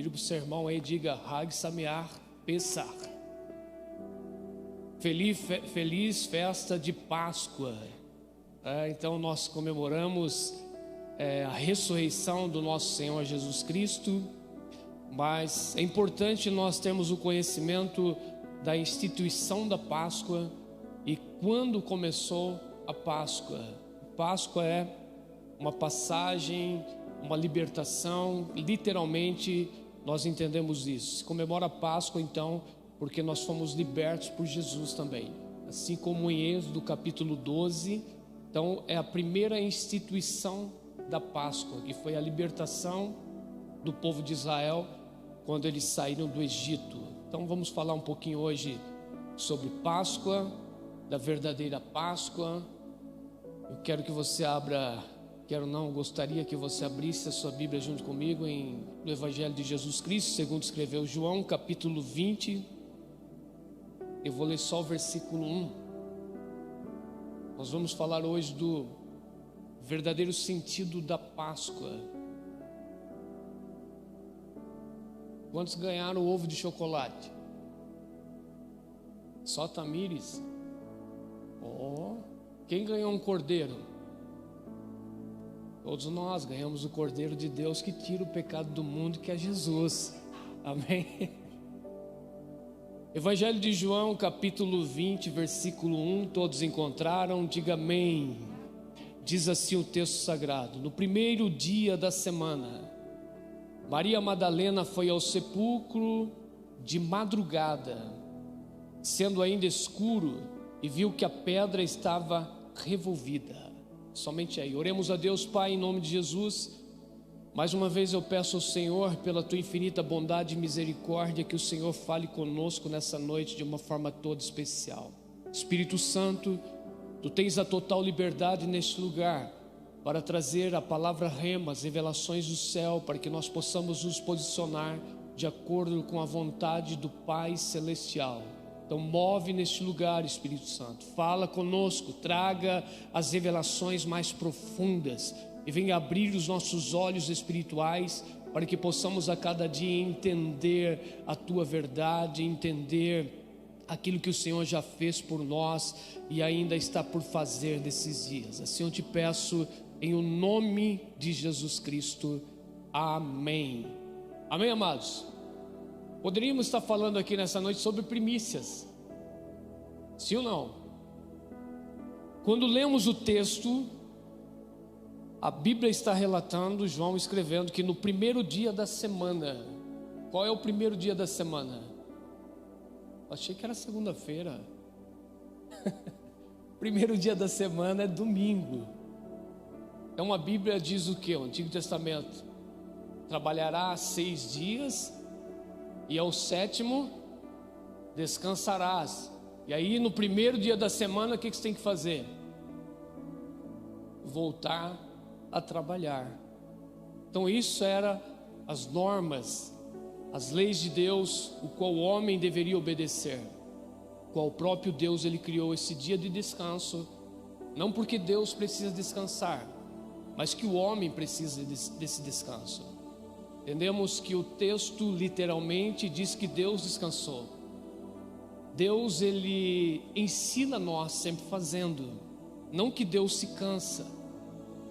Vire para o seu irmão aí e diga: Hag Sameach Pesach. Feliz festa de Páscoa. Então nós comemoramos a ressurreição do nosso Senhor Jesus Cristo, mas é importante nós termos o conhecimento da instituição da Páscoa e quando começou a Páscoa. Páscoa é uma passagem, uma libertação, literalmente nós entendemos isso. Se comemora a Páscoa então porque nós fomos libertos por Jesus também, assim como em Êxodo capítulo 12. Então é a primeira instituição da Páscoa, que foi a libertação do povo de Israel quando eles saíram do Egito. Então vamos falar um pouquinho hoje sobre Páscoa, da verdadeira Páscoa. Eu quero que você gostaria que você abrisse a sua Bíblia junto comigo no Evangelho de Jesus Cristo, segundo escreveu João, capítulo 20. Eu vou ler só o versículo 1. Nós vamos falar hoje do verdadeiro sentido da Páscoa. Quantos ganharam ovo de chocolate? Só Tamires? Quem ganhou um cordeiro? Todos nós ganhamos o cordeiro de Deus que tira o pecado do mundo, que é Jesus. Amém? Evangelho de João, capítulo 20, versículo 1. Todos encontraram? Diga amém. Diz assim o texto sagrado: no primeiro dia da semana, Maria Madalena foi ao sepulcro de madrugada, sendo ainda escuro, e viu que a pedra estava revolvida. Somente aí. Oremos a Deus. Pai, em nome de Jesus, mais uma vez eu peço ao Senhor, pela tua infinita bondade e misericórdia, que o Senhor fale conosco nessa noite de uma forma toda especial. Espírito Santo, tu tens a total liberdade neste lugar para trazer a palavra rema, as revelações do céu, para que nós possamos nos posicionar de acordo com a vontade do Pai Celestial. Então move neste lugar, Espírito Santo, fala conosco, traga as revelações mais profundas e venha abrir os nossos olhos espirituais para que possamos a cada dia entender a tua verdade, entender aquilo que o Senhor já fez por nós e ainda está por fazer nesses dias. Assim eu te peço em o nome de Jesus Cristo, amém. Amém, amados? Poderíamos estar falando aqui nessa noite sobre primícias, sim ou não? Quando lemos o texto, a Bíblia está relatando, João escrevendo que no primeiro dia da semana. Qual é o primeiro dia da semana? Achei que era segunda-feira. Primeiro dia da semana é domingo. Então a Bíblia diz o que? O Antigo Testamento: trabalhará 6 dias e ao 7º descansarás. E aí no primeiro dia da semana o que você tem que fazer? Voltar a trabalhar. Então isso era as normas, as leis de Deus, o qual o homem deveria obedecer, qual o próprio Deus ele criou esse dia de descanso, não porque Deus precisa descansar, mas que o homem precisa desse descanso. Entendemos que o texto literalmente diz que Deus descansou. Deus ele ensina nós sempre fazendo, não que Deus se cansa,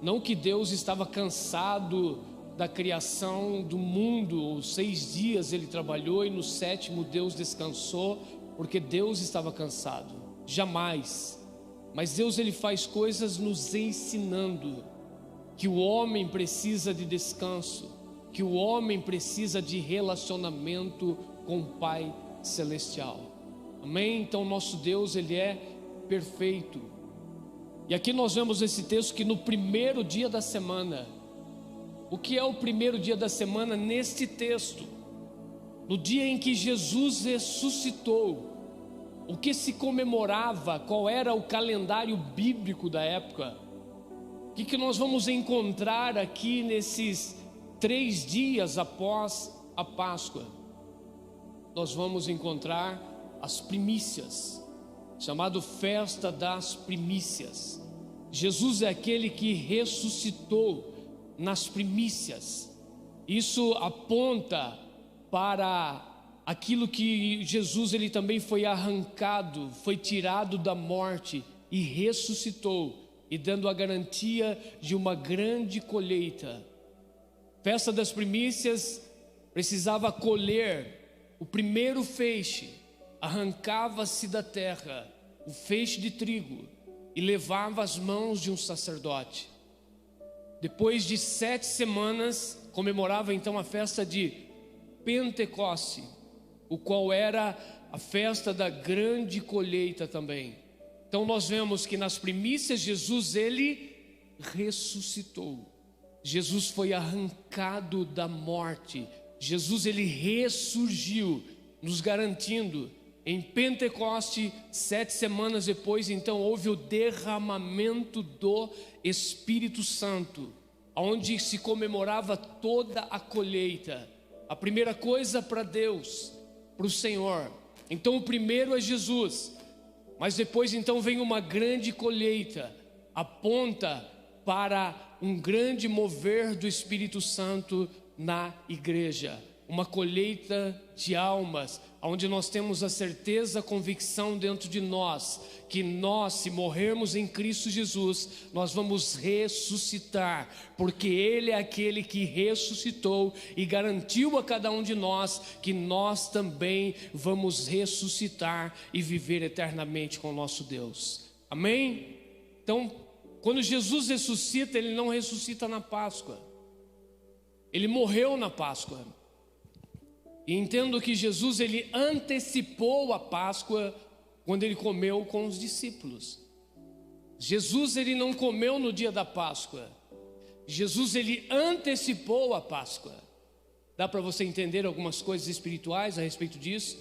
não que Deus estava cansado da criação do mundo. Os 6 dias ele trabalhou e no 7º Deus descansou, porque Deus estava cansado, jamais. Mas Deus ele faz coisas nos ensinando que o homem precisa de descanso, que o homem precisa de relacionamento com o Pai Celestial. Amém? Então nosso Deus ele é perfeito. E aqui nós vemos esse texto que no primeiro dia da semana. O que é o primeiro dia da semana neste texto? No dia em que Jesus ressuscitou. O que se comemorava? Qual era o calendário bíblico da época? O que nós vamos encontrar aqui nesses 3 dias após a Páscoa? Nós vamos encontrar as primícias, chamado Festa das Primícias. Jesus é aquele que ressuscitou nas primícias. Isso aponta para aquilo que Jesus ele também foi arrancado, foi tirado da morte e ressuscitou, e dando a garantia de uma grande colheita. Festa das primícias precisava colher o primeiro feixe, arrancava-se da terra o feixe de trigo e levava às mãos de um sacerdote. Depois de 7 semanas, comemorava então a festa de Pentecoste, o qual era a festa da grande colheita também. Então nós vemos que nas primícias Jesus ele ressuscitou. Jesus foi arrancado da morte. Jesus ele ressurgiu, nos garantindo. Em Pentecoste, 7 semanas depois, então houve o derramamento do Espírito Santo, onde se comemorava toda a colheita. A primeira coisa para Deus, para o Senhor. Então o primeiro é Jesus, mas depois então vem uma grande colheita, aponta para um grande mover do Espírito Santo na igreja, uma colheita de almas, onde nós temos a certeza, a convicção dentro de nós, que nós, se morrermos em Cristo Jesus, nós vamos ressuscitar, porque Ele é aquele que ressuscitou e garantiu a cada um de nós que nós também vamos ressuscitar e viver eternamente com o nosso Deus. Amém? Então, quando Jesus ressuscita, Ele não ressuscita na Páscoa, Ele morreu na Páscoa. E entendo que Jesus ele antecipou a Páscoa quando ele comeu com os discípulos. Jesus ele não comeu no dia da Páscoa. Jesus ele antecipou a Páscoa. Dá para você entender algumas coisas espirituais a respeito disso?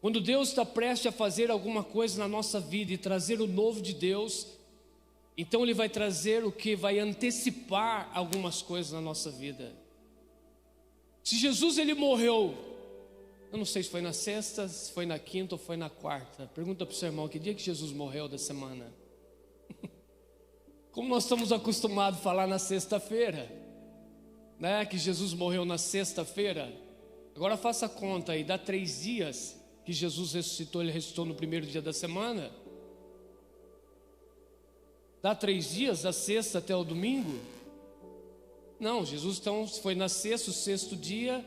Quando Deus está prestes a fazer alguma coisa na nossa vida e trazer o novo de Deus, então Ele vai trazer o que? Vai antecipar algumas coisas na nossa vida. Se Jesus ele morreu, eu não sei se foi na sexta, se foi na quinta ou foi na quarta. Pergunta para o seu irmão, que dia que Jesus morreu da semana? Como nós estamos acostumados a falar na sexta-feira, né? Que Jesus morreu na sexta-feira. Agora faça a conta aí, dá 3 dias que Jesus ressuscitou, ele ressuscitou no primeiro dia da semana. Dá 3 dias, da sexta até o domingo? Não, Jesus então foi na sexta, o 6º dia,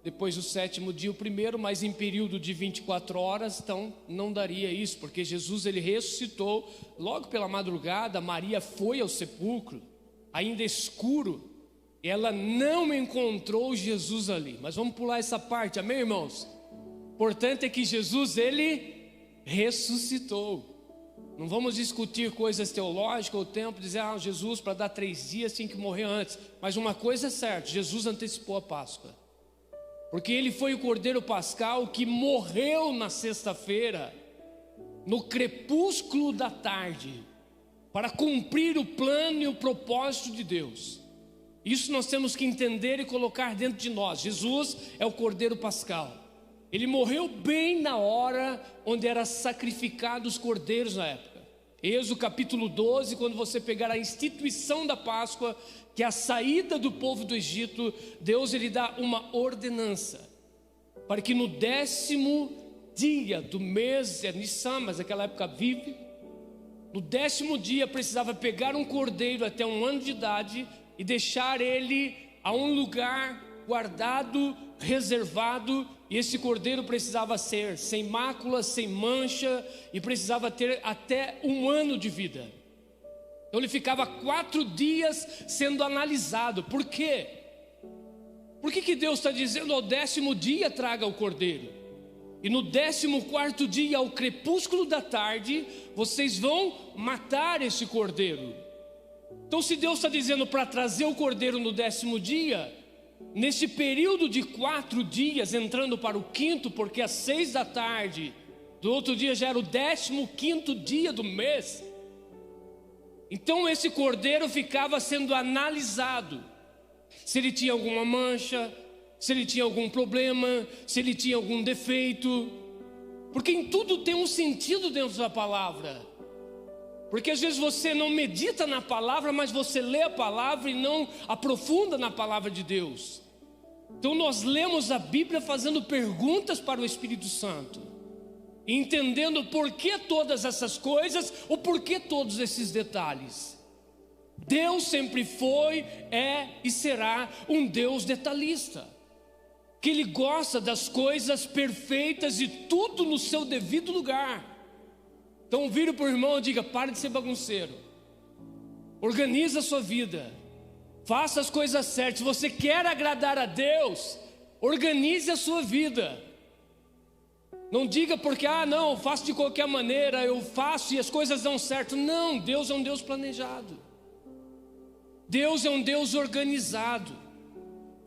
depois o 7º dia o primeiro, mas em período de 24 horas, então não daria isso, porque Jesus ele ressuscitou, logo pela madrugada, Maria foi ao sepulcro, ainda escuro, e ela não encontrou Jesus ali. Mas vamos pular essa parte, amém, irmãos? O importante é que Jesus ele ressuscitou. Não vamos discutir coisas teológicas, o tempo, dizer, Jesus para dar 3 dias tinha que morrer antes. Mas uma coisa é certa, Jesus antecipou a Páscoa. Porque Ele foi o Cordeiro Pascal que morreu na sexta-feira, no crepúsculo da tarde, para cumprir o plano e o propósito de Deus. Isso nós temos que entender e colocar dentro de nós. Jesus é o Cordeiro Pascal. Ele morreu bem na hora onde eram sacrificados os cordeiros na época. Êxodo capítulo 12, quando você pegar a instituição da Páscoa, que é a saída do povo do Egito, Deus ele dá uma ordenança, para que no 10º dia do mês, é Nissan, mas naquela época vive, no 10º dia precisava pegar um cordeiro até 1 ano de idade e deixar ele a um lugar guardado, reservado, e esse cordeiro precisava ser sem mácula, sem mancha, e precisava ter até 1 ano de vida. Então ele ficava 4 dias sendo analisado. Por quê? Por que Deus está dizendo ao 10º dia traga o cordeiro? E no 14º dia, ao crepúsculo da tarde, vocês vão matar esse cordeiro. Então se Deus está dizendo para trazer o cordeiro no 10º dia, nesse período de 4 dias, entrando para o 5º, porque às 6 da tarde do outro dia já era o 15º dia do mês, então esse cordeiro ficava sendo analisado, se ele tinha alguma mancha, se ele tinha algum problema, se ele tinha algum defeito, porque em tudo tem um sentido dentro da palavra. Porque às vezes você não medita na palavra, mas você lê a palavra e não aprofunda na palavra de Deus. Então nós lemos a Bíblia fazendo perguntas para o Espírito Santo, entendendo por que todas essas coisas, ou por que todos esses detalhes. Deus sempre foi, é e será um Deus detalhista, que Ele gosta das coisas perfeitas e tudo no seu devido lugar. Então vira para o irmão e diga: pare de ser bagunceiro, organiza a sua vida, faça as coisas certas. Se você quer agradar a Deus, organize a sua vida. Não diga porque, não, eu faço de qualquer maneira, eu faço e as coisas dão certo. Não, Deus é um Deus planejado. Deus é um Deus organizado.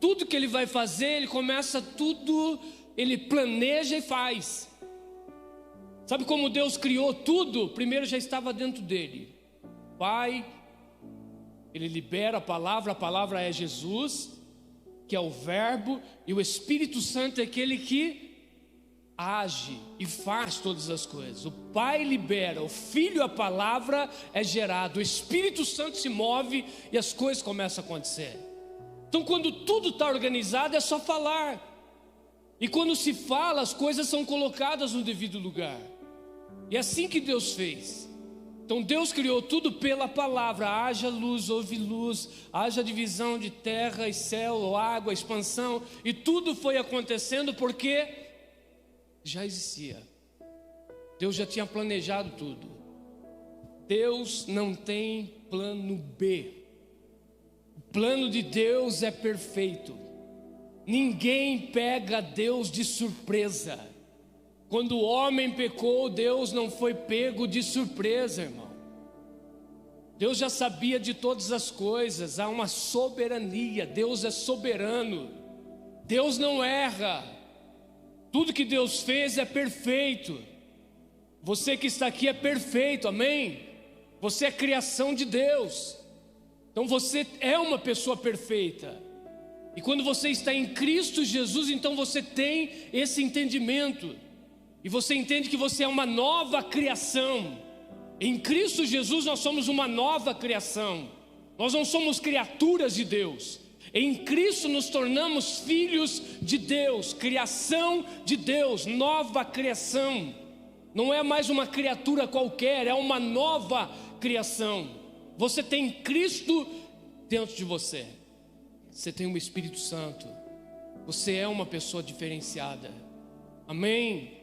Tudo que Ele vai fazer, Ele começa tudo, Ele planeja e faz. Sabe como Deus criou tudo? Primeiro já estava dentro dele. Pai, Ele libera a palavra é Jesus, que é o verbo, e o Espírito Santo é aquele que age e faz todas as coisas. O Pai libera, o Filho, a palavra é gerado, o Espírito Santo se move e as coisas começam a acontecer. Então quando tudo está organizado é só falar, e quando se fala as coisas são colocadas no devido lugar. E é assim que Deus fez. Então Deus criou tudo pela palavra. Haja luz, houve luz, haja divisão de terra e céu, água, expansão, e tudo foi acontecendo porque já existia. Deus já tinha planejado tudo. Deus não tem plano B. O plano de Deus é perfeito. Ninguém pega Deus de surpresa. Quando o homem pecou, Deus não foi pego de surpresa, irmão. Deus já sabia de todas as coisas. Há uma soberania. Deus é soberano. Deus não erra. Tudo que Deus fez é perfeito. Você que está aqui é perfeito, amém? Você é criação de Deus. Então você é uma pessoa perfeita. E quando você está em Cristo Jesus, então você tem esse entendimento. E você entende que você é uma nova criação. Em Cristo Jesus nós somos uma nova criação. Nós não somos criaturas de Deus. Em Cristo nos tornamos filhos de Deus, criação de Deus, nova criação. Não é mais uma criatura qualquer, é uma nova criação. Você tem Cristo dentro de você. Você tem o Espírito Santo. Você é uma pessoa diferenciada. Amém?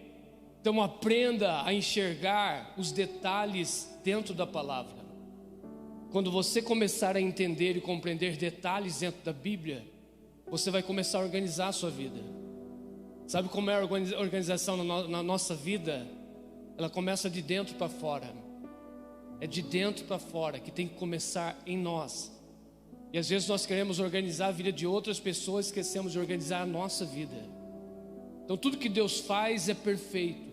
Então aprenda a enxergar os detalhes dentro da palavra. Quando você começar a entender e compreender detalhes dentro da Bíblia, você vai começar a organizar a sua vida. Sabe como é a organização na nossa vida? Ela começa de dentro para fora. É de dentro para fora que tem que começar em nós. E às vezes nós queremos organizar a vida de outras pessoas, esquecemos de organizar a nossa vida. Então tudo que Deus faz é perfeito.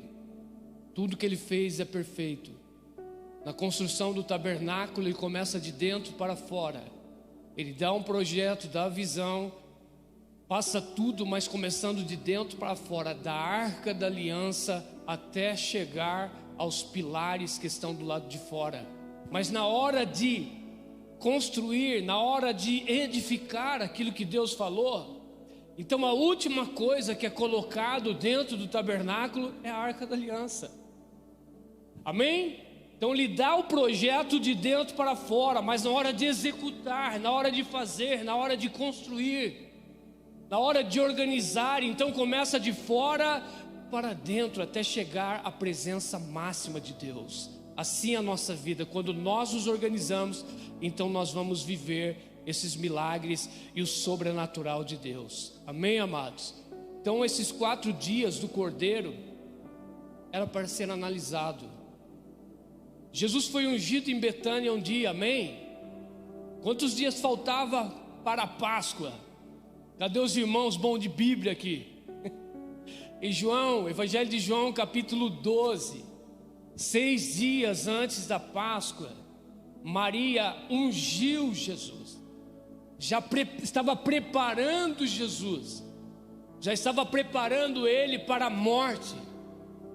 Tudo que Ele fez é perfeito. Na construção do tabernáculo, Ele começa de dentro para fora. Ele dá um projeto, dá a visão, passa tudo, mas começando de dentro para fora, da arca da aliança até chegar aos pilares que estão do lado de fora. Mas na hora de construir, na hora de edificar aquilo que Deus falou, então a última coisa que é colocado dentro do tabernáculo é a arca da aliança. Amém? Então Ele dá o projeto de dentro para fora, mas na hora de executar, na hora de fazer, na hora de construir, na hora de organizar, então começa de fora para dentro, até chegar à presença máxima de Deus. Assim é a nossa vida. Quando nós nos organizamos, então nós vamos viver esses milagres e o sobrenatural de Deus. Amém, amados? Então esses 4 dias do Cordeiro era para ser analisado. Jesus foi ungido em Betânia um dia, amém? Quantos dias faltava para a Páscoa? Cadê os irmãos bons de Bíblia aqui? Em João, Evangelho de João, capítulo 12, 6 dias antes da Páscoa, Maria ungiu Jesus. Já estava preparando Jesus. Já estava preparando Ele para a morte.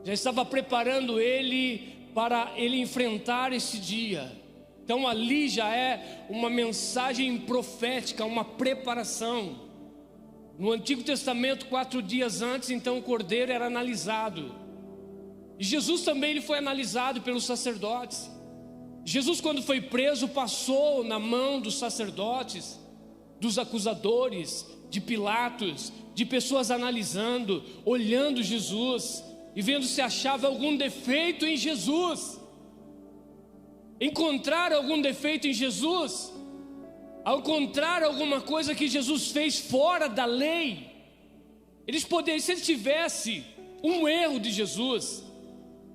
Já estava preparando Ele para Ele enfrentar esse dia. Então ali já é uma mensagem profética, uma preparação. No Antigo Testamento, 4 dias antes, então o cordeiro era analisado. E Jesus também ele foi analisado pelos sacerdotes. Jesus, quando foi preso, passou na mão dos sacerdotes, dos acusadores, de Pilatos, de pessoas analisando, olhando Jesus e vendo se achava algum defeito em Jesus. Encontrar algum defeito em Jesus, ao encontrar alguma coisa que Jesus fez fora da lei, eles poderiam, se ele tivesse um erro de Jesus,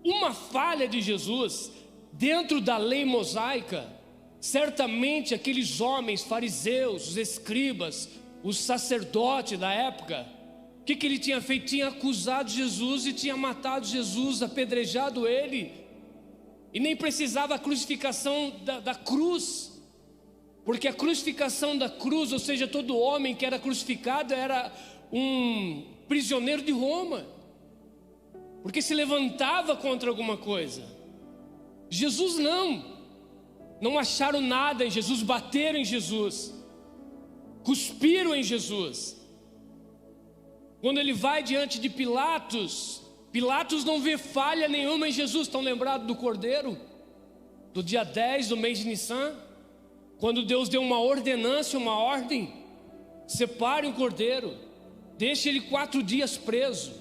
uma falha de Jesus dentro da lei mosaica, certamente aqueles homens, fariseus, os escribas, os sacerdotes da época, o que ele tinha feito? Tinha acusado Jesus e tinha matado Jesus, apedrejado ele, e nem precisava a crucificação da cruz, porque a crucificação da cruz, ou seja, todo homem que era crucificado era um prisioneiro de Roma, porque se levantava contra alguma coisa. Jesus não acharam nada em Jesus, bateram em Jesus, cuspiram em Jesus. Quando ele vai diante de Pilatos, Pilatos não vê falha nenhuma em Jesus. Estão lembrados do cordeiro? Do dia 10 do mês de Nissan? Quando Deus deu uma ordenança, uma ordem: separe o cordeiro, deixe ele 4 dias preso.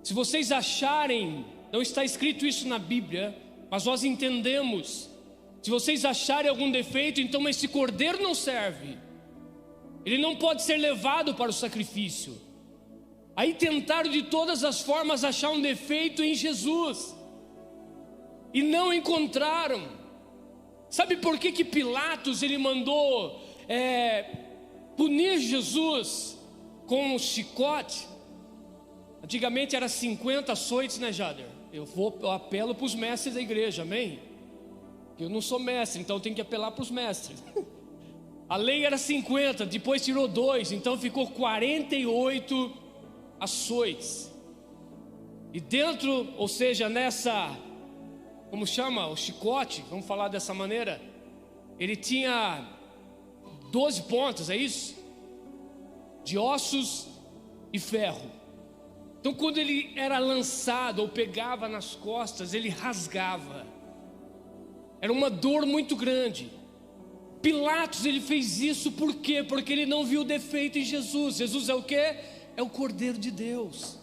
Se vocês acharem, não está escrito isso na Bíblia, mas nós entendemos, se vocês acharem algum defeito, então esse cordeiro não serve, ele não pode ser levado para o sacrifício. Aí tentaram de todas as formas achar um defeito em Jesus, e não encontraram. Sabe por que Pilatos ele mandou punir Jesus com um chicote? Antigamente era 50 açoites, né, Jader? Eu apelo para os mestres da igreja, amém? Eu não sou mestre, então eu tenho que apelar para os mestres. A lei era 50, depois tirou 2, então ficou 48 açoites. E dentro, ou seja, nessa, como chama? O chicote, vamos falar dessa maneira, ele tinha 12 pontas, é isso? De ossos e ferro. Então quando ele era lançado ou pegava nas costas, ele rasgava. Era uma dor muito grande. Pilatos ele fez isso por quê? Porque ele não viu defeito em Jesus. Jesus é o quê? É o Cordeiro de Deus.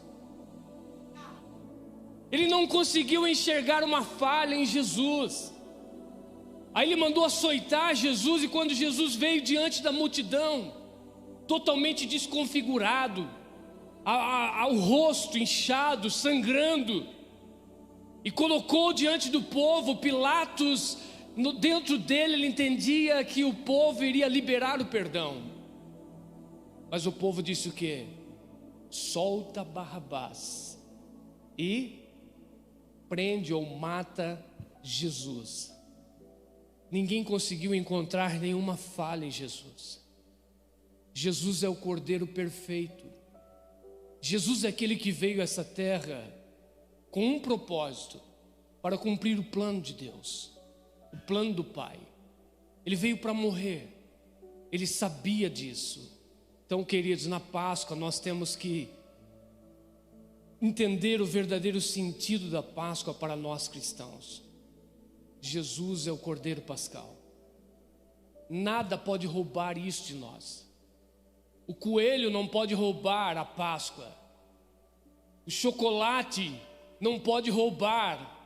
Ele não conseguiu enxergar uma falha em Jesus. Aí ele mandou açoitar Jesus, e quando Jesus veio diante da multidão, totalmente desconfigurado, ao rosto inchado, sangrando, e colocou diante do povo, Pilatos, dentro dele ele entendia que o povo iria liberar o perdão, mas o povo disse o quê? Solta Barrabás e prende ou mata Jesus. Ninguém conseguiu encontrar nenhuma falha em Jesus. Jesus é o Cordeiro perfeito. Jesus é aquele que veio a essa terra com um propósito, para cumprir o plano de Deus, o plano do Pai. Ele veio para morrer, ele sabia disso. Então, queridos, na Páscoa nós temos que entender o verdadeiro sentido da Páscoa para nós cristãos. Jesus é o Cordeiro Pascal. Nada pode roubar isso de nós. O coelho não pode roubar a Páscoa. O chocolate não pode roubar.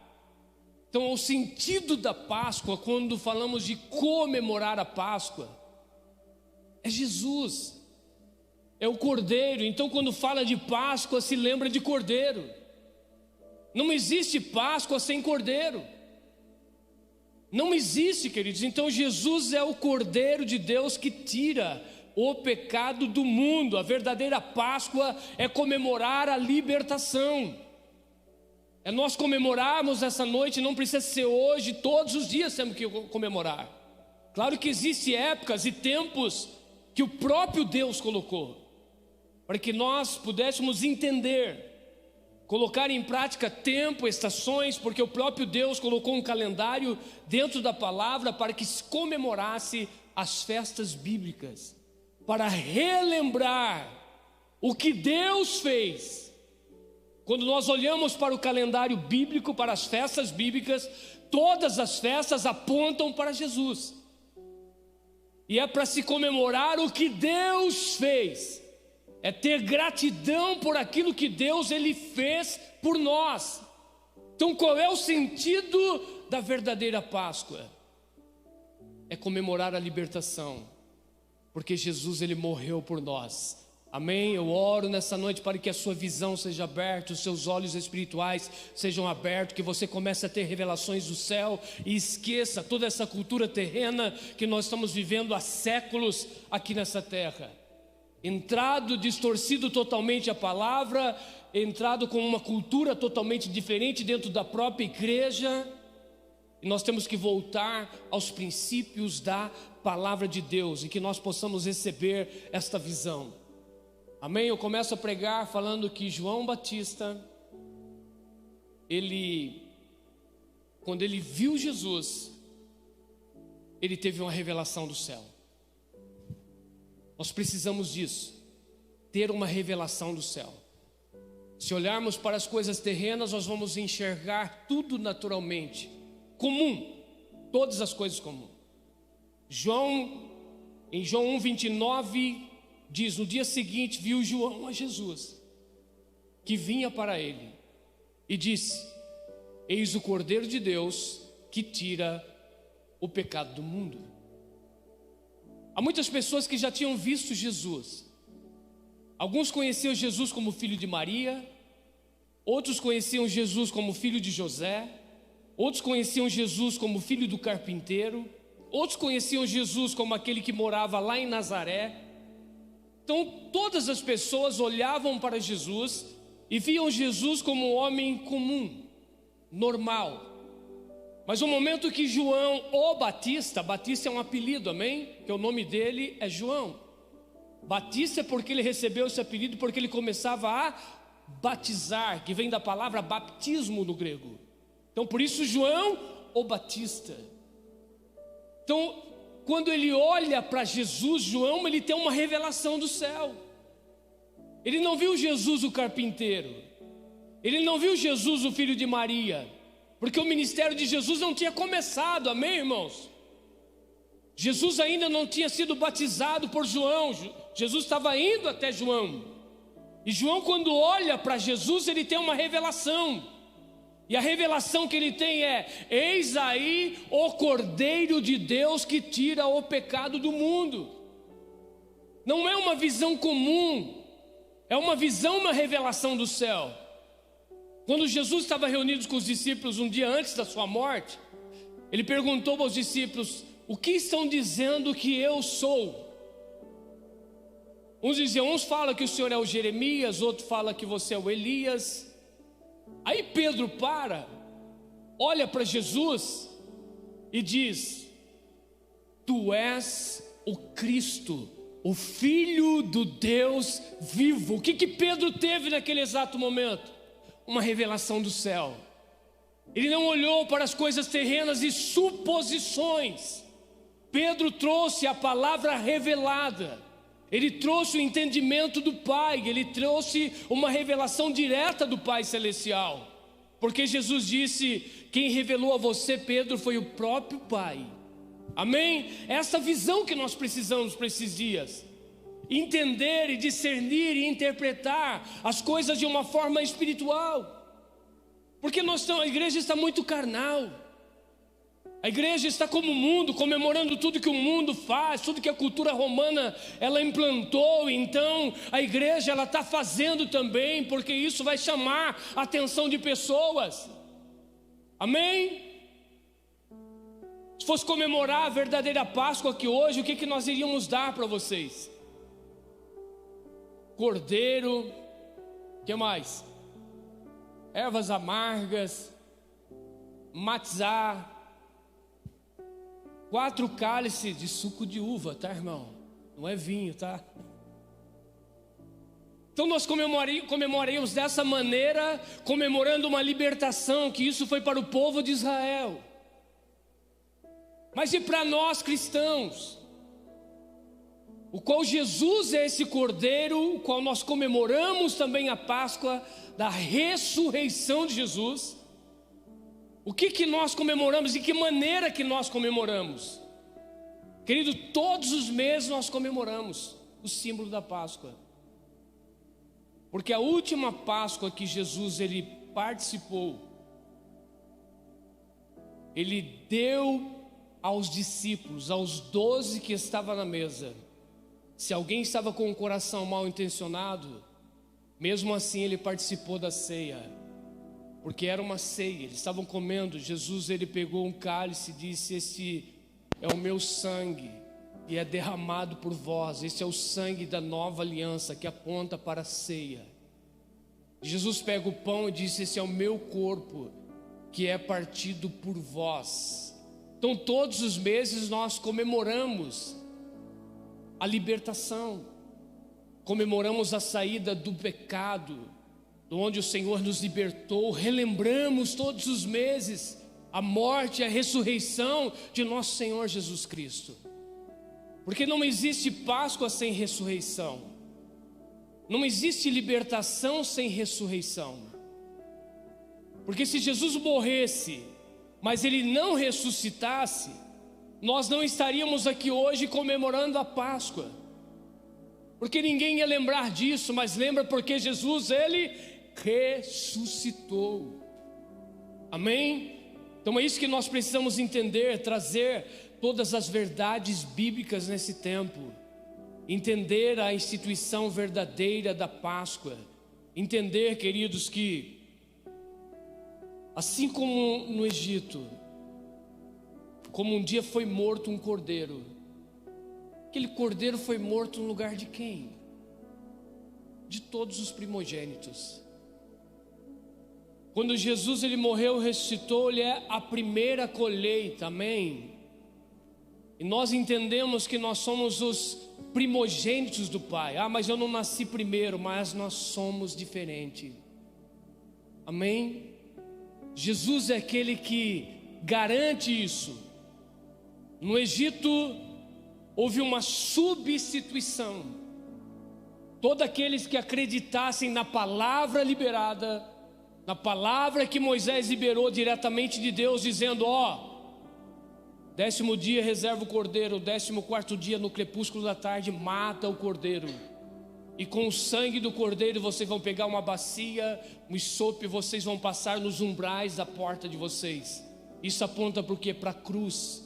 Então, o sentido da Páscoa, quando falamos de comemorar a Páscoa, é Jesus, é o Cordeiro. Então, quando fala de Páscoa, se lembra de Cordeiro. Não existe Páscoa sem Cordeiro. Não existe, queridos. Então, Jesus é o Cordeiro de Deus que tira o pecado do mundo. A verdadeira Páscoa é comemorar a libertação. É nós comemorarmos essa noite, não precisa ser hoje, todos os dias temos que comemorar. Claro que existem épocas e tempos que o próprio Deus colocou, para que nós pudéssemos entender, colocar em prática tempo, estações, porque o próprio Deus colocou um calendário dentro da palavra para que se comemorasse as festas bíblicas, para relembrar o que Deus fez. Quando nós olhamos para o calendário bíblico, para as festas bíblicas, todas as festas apontam para Jesus. E é para se comemorar o que Deus fez. É ter gratidão por aquilo que Deus ele fez por nós. Então qual é o sentido da verdadeira Páscoa? É comemorar a libertação, porque Jesus ele morreu por nós. Amém? Eu oro nessa noite para que a sua visão seja aberta, os seus olhos espirituais sejam abertos, que você comece a ter revelações do céu e esqueça toda essa cultura terrena que nós estamos vivendo há séculos aqui nessa terra. Entrado, distorcido totalmente a palavra, entrado com uma cultura totalmente diferente dentro da própria igreja. E nós temos que voltar aos princípios da palavra de Deus e que nós possamos receber esta visão. Amém? Eu começo a pregar falando que João Batista, quando ele viu Jesus, ele teve uma revelação do céu. Nós precisamos disso, ter uma revelação do céu. Se olharmos para as coisas terrenas, nós vamos enxergar tudo naturalmente, comum, todas as coisas comuns. Em João 1:29, diz: no dia seguinte viu João a Jesus, que vinha para ele, e disse: eis o Cordeiro de Deus, que tira o pecado do mundo. Há muitas pessoas que já tinham visto Jesus. Alguns conheciam Jesus como filho de Maria, outros conheciam Jesus como filho de José, outros conheciam Jesus como filho do carpinteiro, outros conheciam Jesus como aquele que morava lá em Nazaré. Então todas as pessoas olhavam para Jesus e viam Jesus como um homem comum, normal. Mas no momento que João, o Batista é um apelido, amém? Que o nome dele é João. Batista é porque ele recebeu esse apelido, porque ele começava a batizar, que vem da palavra baptismo no grego. Então por isso João, o Batista. Então quando ele olha para Jesus, João, ele tem uma revelação do céu. Ele não viu Jesus o carpinteiro, ele não viu Jesus o filho de Maria, porque o ministério de Jesus não tinha começado, amém, irmãos? Jesus ainda não tinha sido batizado por João, Jesus estava indo até João. E João, quando olha para Jesus, ele tem uma revelação. E a revelação que ele tem é: eis aí o Cordeiro de Deus que tira o pecado do mundo. Não é uma visão comum, é uma visão, uma revelação do céu. Quando Jesus estava reunido com os discípulos um dia antes da sua morte, ele perguntou aos discípulos: o que estão dizendo que eu sou? Uns falam que o Senhor é o Jeremias, outros falam que você é o Elias. Aí Pedro olha para Jesus e diz: tu és o Cristo, o Filho do Deus vivo. O que Pedro teve naquele exato momento? Uma revelação do céu. Ele não olhou para as coisas terrenas e suposições. Pedro trouxe a palavra revelada. Ele trouxe o entendimento do Pai, ele trouxe uma revelação direta do Pai Celestial. Porque Jesus disse: quem revelou a você, Pedro, foi o próprio Pai. Amém? Essa visão que nós precisamos para esses dias. Entender e discernir e interpretar as coisas de uma forma espiritual. Porque a igreja está muito carnal. A igreja está como o mundo, comemorando tudo que o mundo faz, tudo que a cultura romana ela implantou. Então a igreja ela está fazendo também, porque isso vai chamar a atenção de pessoas. Amém? Se fosse comemorar a verdadeira Páscoa aqui hoje, o que nós iríamos dar para vocês? Cordeiro, o que mais? Ervas amargas, matzá, 4 cálices de suco de uva, tá, irmão? Não é vinho, tá? Então nós comemoraríamos dessa maneira, comemorando uma libertação, que isso foi para o povo de Israel. Mas e para nós cristãos? o qual Jesus é esse cordeiro, o qual nós comemoramos também a Páscoa da ressurreição de Jesus. O que nós comemoramos? De que maneira que nós comemoramos? Querido, todos os meses nós comemoramos o símbolo da Páscoa. Porque a última Páscoa que Jesus ele participou, ele deu aos discípulos, aos 12 que estavam na mesa. Se alguém estava com o coração mal intencionado, mesmo assim ele participou da ceia, porque era uma ceia, eles estavam comendo. Jesus ele pegou um cálice e disse: esse é o meu sangue e é derramado por vós. Esse é o sangue da nova aliança que aponta para a ceia. Jesus pega o pão e disse: esse é o meu corpo que é partido por vós. Então todos os meses nós comemoramos a libertação, comemoramos a saída do pecado, de onde o Senhor nos libertou. Relembramos todos os meses a morte e a ressurreição de nosso Senhor Jesus Cristo. Porque não existe Páscoa sem ressurreição, não existe libertação sem ressurreição. Porque se Jesus morresse, mas ele não ressuscitasse, nós não estaríamos aqui hoje comemorando a Páscoa. Porque ninguém ia lembrar disso, mas lembra porque Jesus ele ressuscitou. Amém? Então é isso que nós precisamos entender, trazer todas as verdades bíblicas nesse tempo. Entender a instituição verdadeira da Páscoa. Entender, queridos, que assim como no Egito, como um dia foi morto um cordeiro, aquele cordeiro foi morto no lugar de quem? De todos os primogênitos. Quando Jesus ele morreu, ressuscitou, ele é a primeira colheita, amém? E nós entendemos que nós somos os primogênitos do Pai. Ah, mas eu não nasci primeiro, mas nós somos diferentes, amém? Jesus é aquele que garante isso. No Egito houve uma substituição. Todos aqueles que acreditassem na palavra liberada, na palavra que Moisés liberou diretamente de Deus, dizendo: ó, 10º dia reserva o cordeiro, 14º dia no crepúsculo da tarde mata o cordeiro, e com o sangue do cordeiro vocês vão pegar uma bacia, um isope, vocês vão passar nos umbrais da porta de vocês. Isso aponta para o quê? Para a cruz.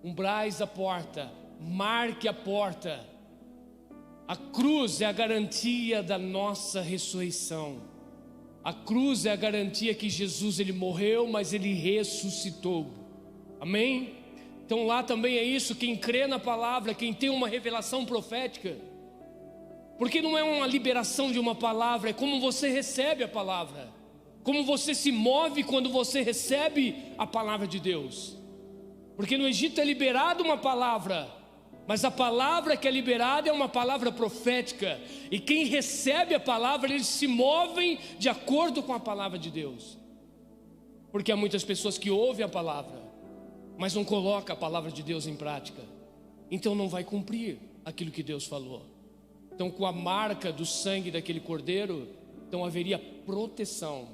Umbrais da porta, marque a porta. A cruz é a garantia da nossa ressurreição. A cruz é a garantia que Jesus ele morreu, mas ele ressuscitou. Amém? Então lá também é isso, quem crê na palavra, quem tem uma revelação profética. Porque não é uma liberação de uma palavra, é como você recebe a palavra, como você se move quando você recebe a palavra de Deus. Porque no Egito é liberada uma palavra, mas a palavra que é liberada é uma palavra profética, e quem recebe a palavra, eles se movem de acordo com a palavra de Deus. Porque há muitas pessoas que ouvem a palavra, mas não colocam a palavra de Deus em prática, então não vai cumprir aquilo que Deus falou. Então, com a marca do sangue daquele cordeiro, então haveria proteção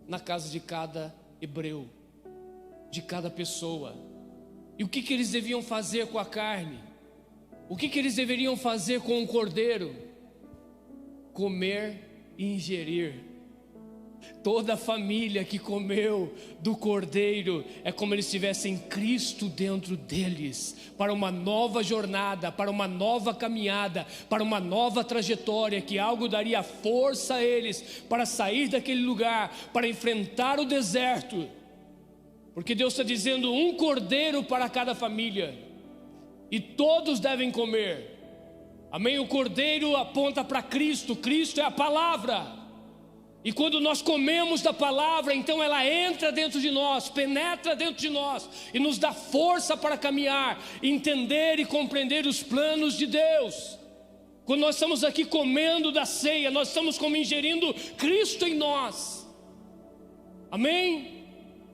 na casa de cada hebreu, de cada pessoa. E o que eles deviam fazer com a carne? O que eles deveriam fazer com o cordeiro? Comer e ingerir. Toda a família que comeu do cordeiro é como eles tivessem Cristo dentro deles, para uma nova jornada, para uma nova caminhada, para uma nova trajetória, que algo daria força a eles para sair daquele lugar, para enfrentar o deserto. Porque Deus está dizendo: um cordeiro para cada família, e todos devem comer. Amém? O cordeiro aponta para Cristo, Cristo é a palavra. E quando nós comemos da palavra, então ela entra dentro de nós, penetra dentro de nós e nos dá força para caminhar, entender e compreender os planos de Deus. Quando nós estamos aqui comendo da ceia, nós estamos como ingerindo Cristo em nós. Amém?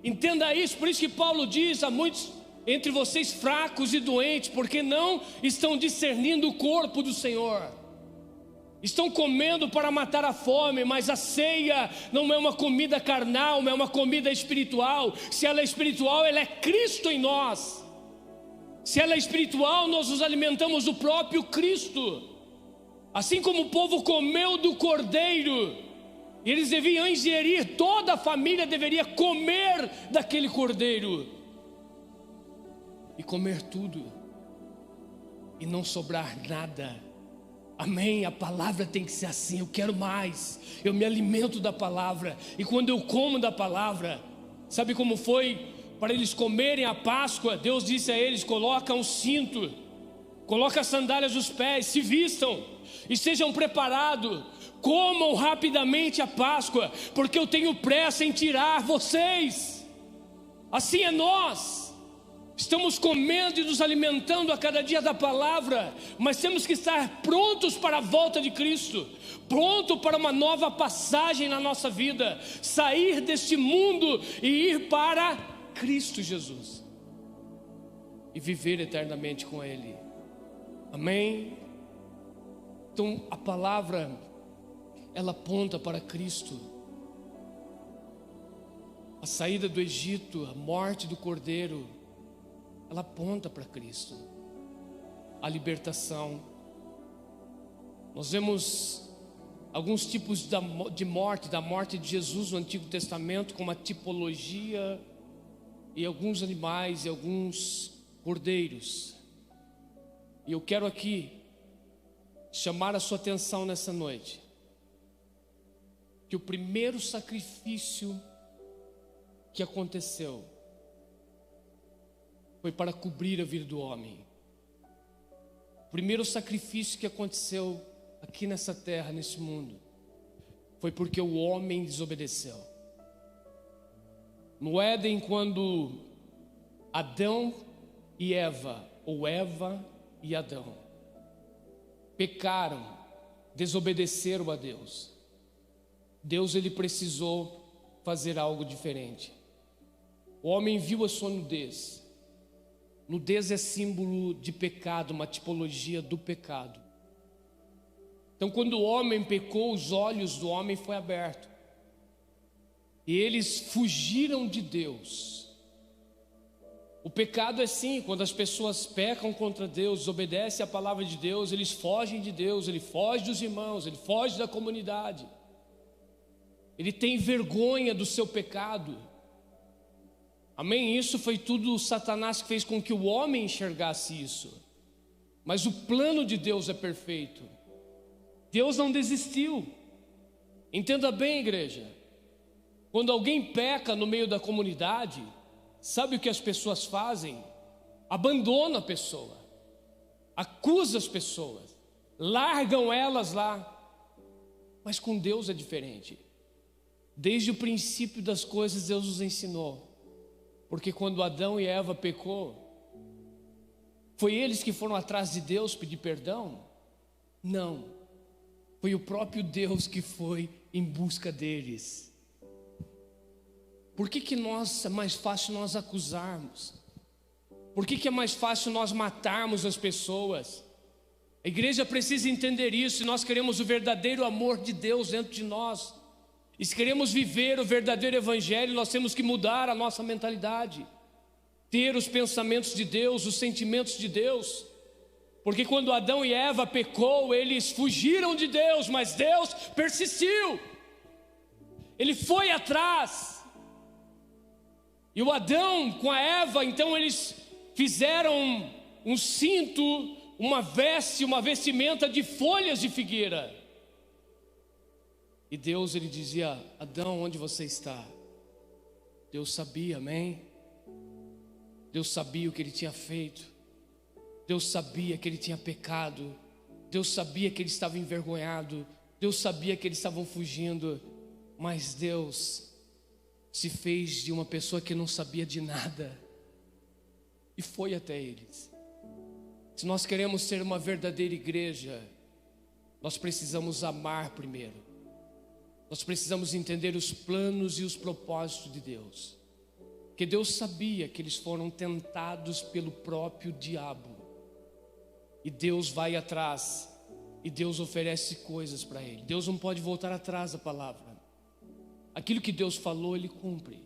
Entenda isso. Por isso que Paulo diz a muitos entre vocês fracos e doentes, porque não estão discernindo o corpo do Senhor. Estão comendo para matar a fome, mas a ceia não é uma comida carnal, não é uma comida espiritual. Se ela é espiritual, ela é Cristo em nós. Se ela é espiritual, nós nos alimentamos do próprio Cristo. Assim como o povo comeu do cordeiro, eles deviam ingerir, toda a família deveria comer daquele cordeiro. E comer tudo, e não sobrar nada. Amém, a palavra tem que ser assim, eu quero mais, eu me alimento da palavra, e quando eu como da palavra, sabe como foi para eles comerem a Páscoa? Deus disse a eles: coloca um cinto, coloca as sandálias nos pés, se vistam, e sejam preparados, comam rapidamente a Páscoa, porque eu tenho pressa em tirar vocês. Assim é nós. Estamos comendo e nos alimentando a cada dia da palavra, mas temos que estar prontos para a volta de Cristo, pronto para uma nova passagem na nossa vida, sair deste mundo e ir para Cristo Jesus e viver eternamente com Ele. Amém? Então a palavra, ela aponta para Cristo. A saída do Egito, a morte do Cordeiro, ela aponta para Cristo. A libertação. Nós vemos alguns tipos de morte, da morte de Jesus no Antigo Testamento, como a tipologia, e alguns animais e alguns cordeiros. E eu quero aqui chamar a sua atenção nessa noite, que o primeiro sacrifício que aconteceu foi para cobrir a vida do homem. O primeiro sacrifício que aconteceu aqui nessa terra, nesse mundo, foi porque o homem desobedeceu. No Éden, quando Adão e Eva, ou Eva e Adão, pecaram, desobedeceram a Deus, Deus ele precisou fazer algo diferente. O homem viu a sua nudez. Nudez é símbolo de pecado, uma tipologia do pecado. Então quando o homem pecou, os olhos do homem foram abertos, e eles fugiram de Deus. O pecado é assim, quando as pessoas pecam contra Deus, desobedecem a palavra de Deus, eles fogem de Deus, ele foge dos irmãos, ele foge da comunidade, ele tem vergonha do seu pecado. Amém? Isso foi tudo Satanás que fez com que o homem enxergasse isso. Mas o plano de Deus é perfeito. Deus não desistiu. Entenda bem, igreja. Quando alguém peca no meio da comunidade, sabe o que as pessoas fazem? Abandonam a pessoa, acusam as pessoas, largam elas lá. Mas com Deus é diferente. Desde o princípio das coisas Deus nos ensinou. Porque quando Adão e Eva pecou, foi eles que foram atrás de Deus pedir perdão? Não, foi o próprio Deus que foi em busca deles. Por que é mais fácil nós acusarmos? Por que é mais fácil nós matarmos as pessoas? A igreja precisa entender isso. Se nós queremos o verdadeiro amor de Deus dentro de nós, e se queremos viver o verdadeiro evangelho, nós temos que mudar a nossa mentalidade, ter os pensamentos de Deus, os sentimentos de Deus. Porque quando Adão e Eva pecou, eles fugiram de Deus, mas Deus persistiu, Ele foi atrás. E o Adão com a Eva, então eles fizeram um cinto, uma veste, uma vestimenta de folhas de figueira. E Deus ele dizia: Adão, onde você está? Deus sabia, amém? Deus sabia o que ele tinha feito. Deus sabia que ele tinha pecado. Deus sabia que ele estava envergonhado. Deus sabia que eles estavam fugindo. Mas Deus se fez de uma pessoa que não sabia de nada e foi até eles. Se nós queremos ser uma verdadeira igreja, nós precisamos amar primeiro. Nós precisamos entender os planos e os propósitos de Deus. Porque Deus sabia que eles foram tentados pelo próprio diabo. E Deus vai atrás. E Deus oferece coisas para ele. Deus não pode voltar atrás da palavra. Aquilo que Deus falou, Ele cumpre.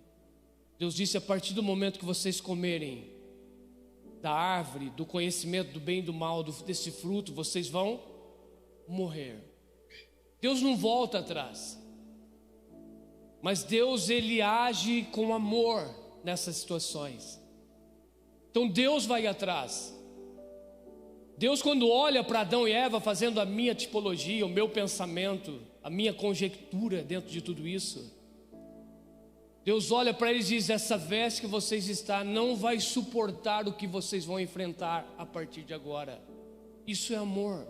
Deus disse: a partir do momento que vocês comerem da árvore, do conhecimento do bem e do mal, desse fruto, vocês vão morrer. Deus não volta atrás. Mas Deus, Ele age com amor nessas situações. Então Deus vai atrás. Deus, quando olha para Adão e Eva, fazendo a minha tipologia, o meu pensamento, a minha conjectura dentro de tudo isso, Deus olha para eles e diz: essa veste que vocês estão não vai suportar o que vocês vão enfrentar a partir de agora. Isso é amor.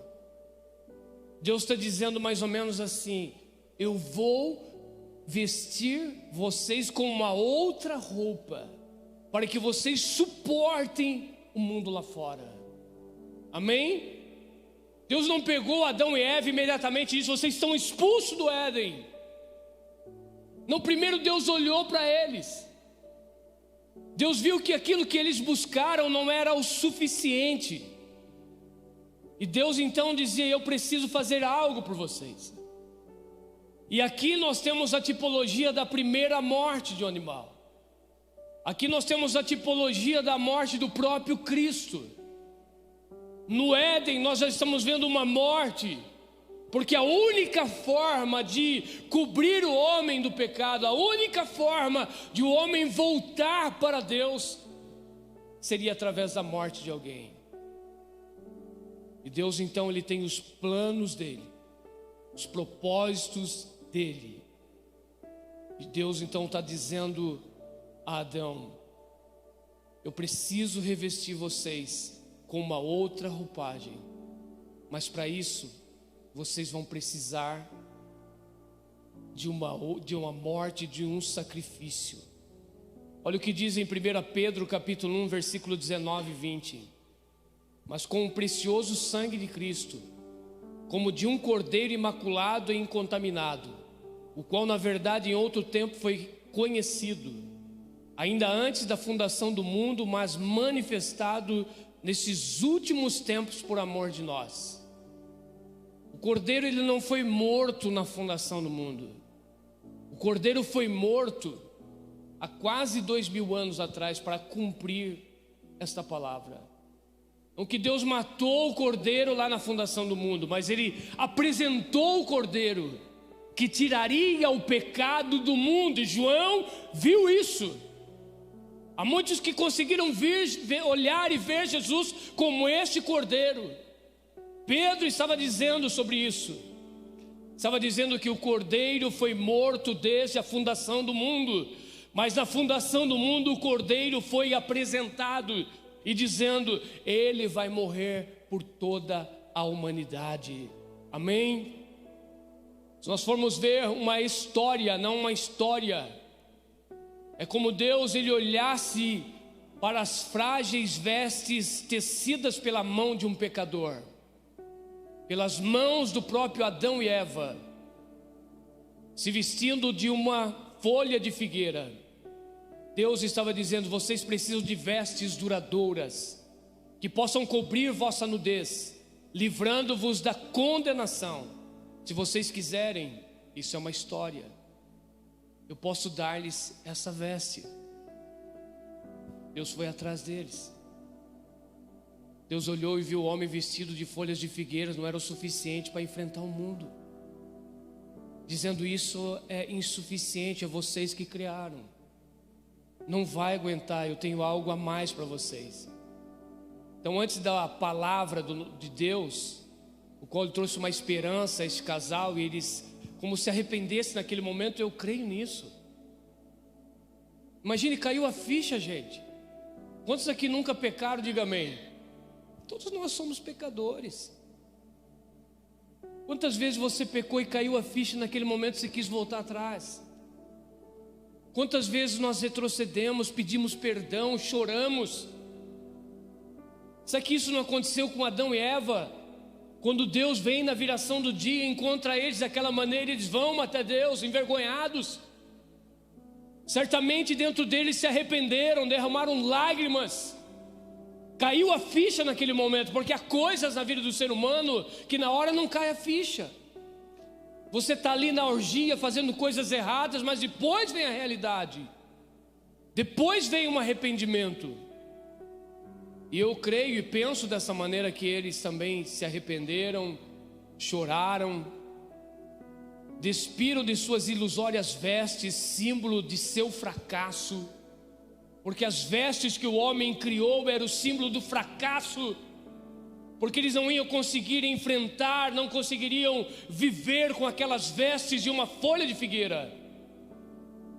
Deus está dizendo mais ou menos assim: eu vou vestir vocês com uma outra roupa, para que vocês suportem o mundo lá fora. Amém? Deus não pegou Adão e Eva imediatamente e disse: vocês estão expulsos do Éden. Não, primeiro Deus olhou para eles. Deus viu que aquilo que eles buscaram não era o suficiente. E Deus então dizia: eu preciso fazer algo por vocês. E aqui nós temos a tipologia da primeira morte de um animal. Aqui nós temos a tipologia da morte do próprio Cristo. No Éden nós já estamos vendo uma morte, porque a única forma de cobrir o homem do pecado, a única forma de o homem voltar para Deus, seria através da morte de alguém. E Deus então, Ele tem os planos dEle, os propósitos dEle. E Deus então está dizendo a Adão: eu preciso revestir vocês com uma outra roupagem, mas para isso vocês vão precisar de uma morte, de um sacrifício. Olha o que diz em 1 Pedro capítulo 1, versículo 19 e 20: mas com o precioso sangue de Cristo, como de um cordeiro imaculado e incontaminado, o qual na verdade em outro tempo foi conhecido, ainda antes da fundação do mundo, mas manifestado nesses últimos tempos por amor de nós. O cordeiro, ele não foi morto na fundação do mundo. O cordeiro foi morto há quase 2000 anos atrás para cumprir esta palavra. Não que Deus matou o cordeiro lá na fundação do mundo, mas Ele apresentou o cordeiro que tiraria o pecado do mundo. E João viu isso. Há muitos que conseguiram olhar e ver Jesus como este cordeiro. Pedro estava dizendo sobre isso. Estava dizendo que o cordeiro foi morto desde a fundação do mundo, mas na fundação do mundo o cordeiro foi apresentado e dizendo: ele vai morrer por toda a humanidade. Amém? Se nós formos ver uma história, não uma história, é como Deus, Ele olhasse para as frágeis vestes tecidas pela mão de um pecador, pelas mãos do próprio Adão e Eva, se vestindo de uma folha de figueira. Deus estava dizendo: vocês precisam de vestes duradouras, que possam cobrir vossa nudez, livrando-vos da condenação. Se vocês quiserem, isso é uma história, eu posso dar-lhes essa veste. Deus foi atrás deles. Deus olhou e viu o homem vestido de folhas de figueiras, não era o suficiente para enfrentar o mundo, dizendo: isso é insuficiente, é vocês que criaram, não vai aguentar, eu tenho algo a mais para vocês. Então, antes da palavra de Deus, o qual Ele trouxe uma esperança a esse casal, e eles como se arrependessem naquele momento, eu creio nisso. Imagine, caiu a ficha, gente. Quantos aqui nunca pecaram? Diga amém. Todos nós somos pecadores. Quantas vezes você pecou e caiu a ficha naquele momento você quis voltar atrás? Quantas vezes nós retrocedemos, pedimos perdão, choramos? Será que isso não aconteceu com Adão e Eva? Quando Deus vem na viração do dia e encontra eles daquela maneira, eles vão até Deus envergonhados. Certamente dentro deles se arrependeram, derramaram lágrimas. Caiu a ficha naquele momento, porque há coisas na vida do ser humano que na hora não cai a ficha. Você está ali na orgia fazendo coisas erradas, mas depois vem a realidade. Depois vem um arrependimento. E eu creio e penso dessa maneira que eles também se arrependeram, choraram, despiram de suas ilusórias vestes, símbolo de seu fracasso, porque as vestes que o homem criou eram o símbolo do fracasso, porque eles não iam conseguir enfrentar, não conseguiriam viver com aquelas vestes de uma folha de figueira.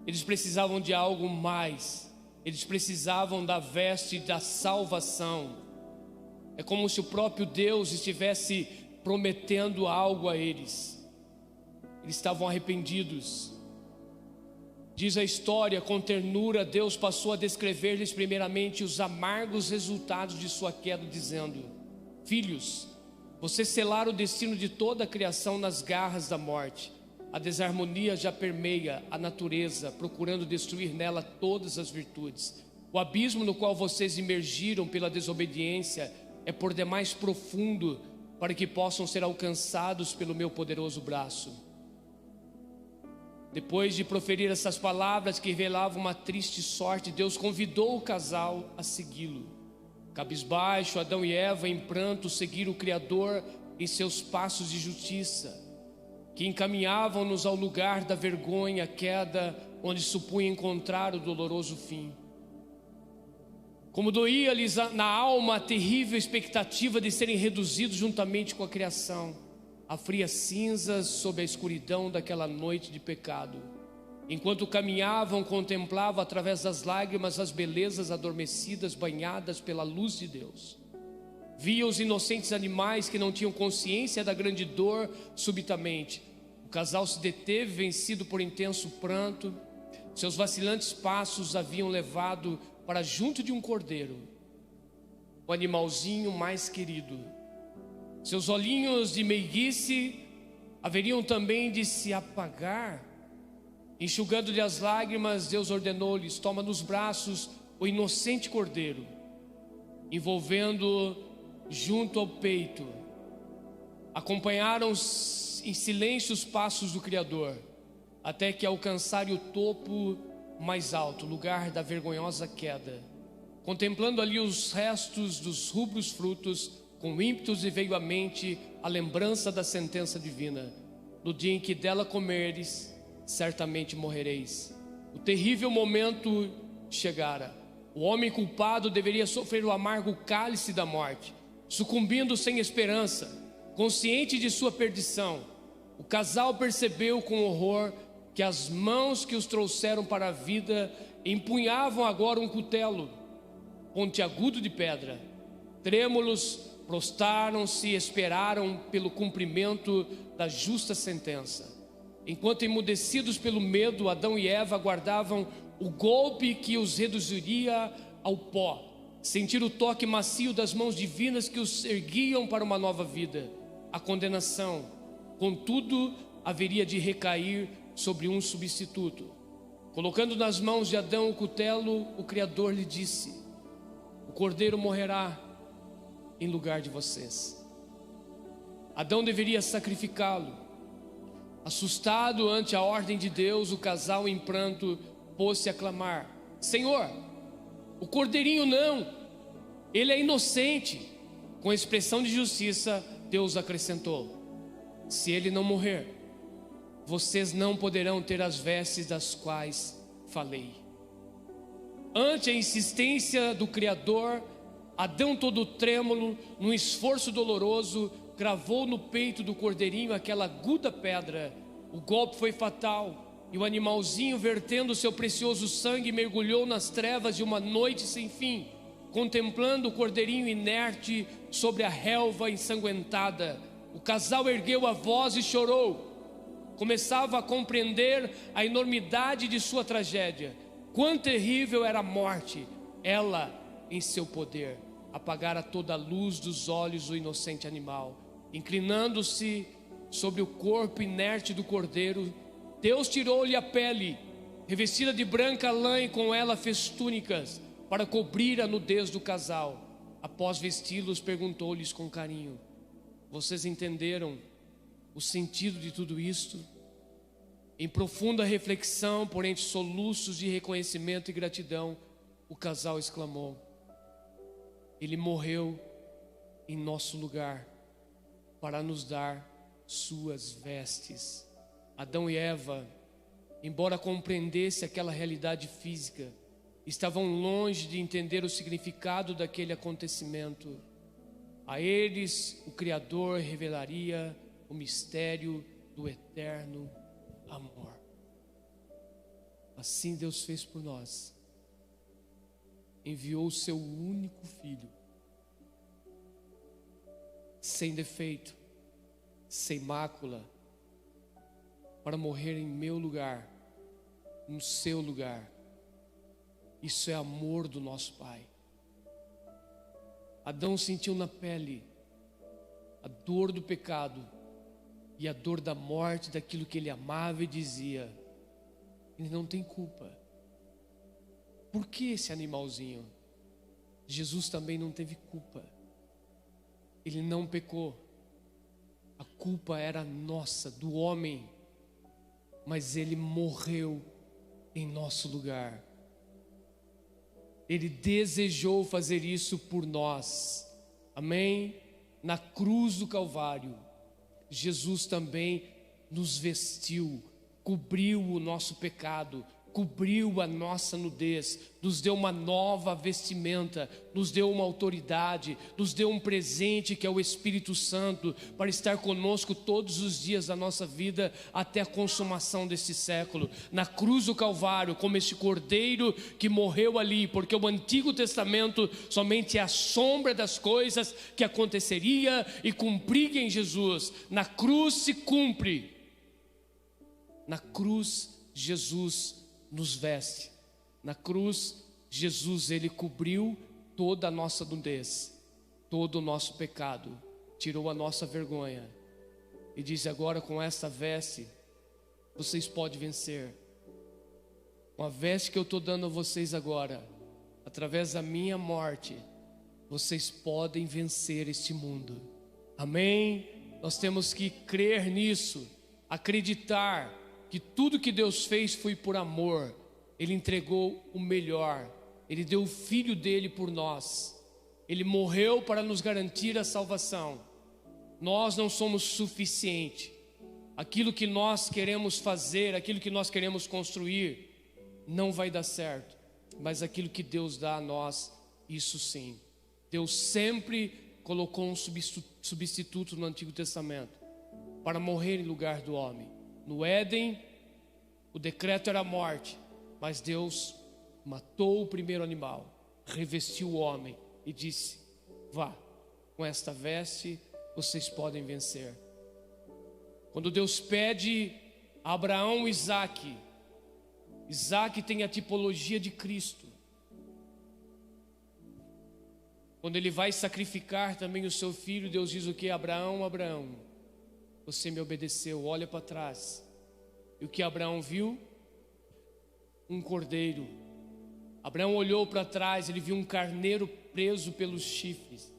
Eles precisavam de algo mais, eles precisavam da veste da salvação. É como se o próprio Deus estivesse prometendo algo a eles. Eles estavam arrependidos. Diz a história, com ternura, Deus passou a descrever-lhes primeiramente os amargos resultados de sua queda, dizendo: filhos, vocês selaram o destino de toda a criação nas garras da morte. A desarmonia já permeia a natureza, procurando destruir nela todas as virtudes. O abismo no qual vocês imergiram pela desobediência é por demais profundo para que possam ser alcançados pelo meu poderoso braço. Depois de proferir essas palavras que revelavam uma triste sorte, Deus convidou o casal a segui-lo. Cabisbaixo, Adão e Eva em pranto seguiram o Criador em seus passos de justiça, que encaminhavam-nos ao lugar da vergonha, queda, onde supunha encontrar o doloroso fim. Como doía-lhes na alma a terrível expectativa de serem reduzidos juntamente com a criação, a frias cinzas sob a escuridão daquela noite de pecado. Enquanto caminhavam, contemplavam através das lágrimas as belezas adormecidas, banhadas pela luz de Deus. Via os inocentes animais que não tinham consciência da grande dor subitamente. O casal se deteve, vencido por intenso pranto. Seus vacilantes passos haviam levado para junto de um cordeiro, o animalzinho mais querido. Seus olhinhos de meiguice haveriam também de se apagar. Enxugando-lhe as lágrimas, Deus ordenou-lhes: toma nos braços o inocente cordeiro, envolvendo-o junto ao peito. Acompanharam em silêncio os passos do Criador, até que alcançarem o topo mais alto, lugar da vergonhosa queda. Contemplando ali os restos dos rubros frutos, com ímpetos lhe veio à mente a lembrança da sentença divina: no dia em que dela comeres, certamente morrereis. O terrível momento chegara. O homem culpado deveria sofrer o amargo cálice da morte, sucumbindo sem esperança, consciente de sua perdição. O casal percebeu com horror que as mãos que os trouxeram para a vida empunhavam agora um cutelo pontiagudo de pedra. Trêmulos, prostraram-se e esperaram pelo cumprimento da justa sentença. Enquanto emudecidos pelo medo, Adão e Eva aguardavam o golpe que os reduziria ao pó, sentir o toque macio das mãos divinas que os erguiam para uma nova vida. A condenação, contudo, haveria de recair sobre um substituto. Colocando nas mãos de Adão o cutelo, o Criador lhe disse: o cordeiro morrerá em lugar de vocês. Adão deveria sacrificá-lo. Assustado ante a ordem de Deus, o casal em pranto pôs-se a clamar: Senhor, o cordeirinho não, ele é inocente. Com expressão de justiça, Deus acrescentou: se ele não morrer, vocês não poderão ter as vestes das quais falei. Ante a insistência do Criador, Adão, todo trêmulo, num esforço doloroso, cravou no peito do cordeirinho aquela aguda pedra. O golpe foi fatal, e o animalzinho, vertendo seu precioso sangue, mergulhou nas trevas de uma noite sem fim, contemplando o cordeirinho inerte sobre a relva ensanguentada. O casal ergueu a voz e chorou. Começava a compreender a enormidade de sua tragédia. Quão terrível era a morte, ela em seu poder apagara toda a luz dos olhos do inocente animal. Inclinando-se sobre o corpo inerte do cordeiro, Deus tirou-lhe a pele, Revestida de branca lã, e com ela fez túnicas para cobrir a nudez do casal. Após vesti-los, perguntou-lhes com carinho: vocês entenderam o sentido de tudo isto? Em profunda reflexão, por entre soluços de reconhecimento e gratidão, o casal exclamou: Ele morreu em nosso lugar para nos dar suas vestes. Adão e Eva, embora compreendessem aquela realidade física, estavam longe de entender o significado daquele acontecimento. A eles, o Criador revelaria o mistério do eterno amor. Assim Deus fez por nós. Enviou o seu único filho, sem defeito, sem mácula, para morrer em meu lugar, no seu lugar. Isso é amor do nosso Pai. Adão sentiu na pele a dor do pecado e a dor da morte daquilo que ele amava e dizia: ele não tem culpa. Por que esse animalzinho? Jesus também não teve culpa. Ele não pecou. A culpa era nossa, do homem, mas ele morreu em nosso lugar. Ele desejou fazer isso por nós. Amém? Na cruz do Calvário, Jesus também nos vestiu, cobriu o nosso pecado, cobriu a nossa nudez, nos deu uma nova vestimenta, nos deu uma autoridade, nos deu um presente que é o Espírito Santo, para estar conosco todos os dias da nossa vida, até a consumação desse século. Na cruz do Calvário, como este cordeiro que morreu ali, porque o Antigo Testamento somente é a sombra das coisas que aconteceria e cumpria em Jesus. Na cruz se cumpre. Na cruz Jesus nos veste. Na cruz Jesus, ele cobriu toda a nossa nudez, todo o nosso pecado, tirou a nossa vergonha e diz: agora com essa veste vocês podem vencer. Uma veste que eu estou dando a vocês agora, através da minha morte, vocês podem vencer este mundo. Amém? Nós temos que crer nisso, acreditar que tudo que Deus fez foi por amor. Ele entregou o melhor, Ele deu o Filho dele por nós, Ele morreu para nos garantir a salvação. Nós não somos suficientes. Aquilo que nós queremos fazer, aquilo que nós queremos construir, não vai dar certo, mas aquilo que Deus dá a nós, isso sim. Deus sempre colocou um substituto no Antigo Testamento para morrer em lugar do homem. No Éden, o decreto era a morte, mas Deus matou o primeiro animal, revestiu o homem e disse: vá, com esta veste vocês podem vencer. Quando Deus pede a Abraão Isaac, Isaac tem a tipologia de Cristo. Quando ele vai sacrificar também o seu filho, Deus diz o que? Abraão, Abraão, você me obedeceu, olha para trás. E o que Abraão viu? Um cordeiro. Abraão olhou para trás, ele viu um carneiro preso pelos chifres.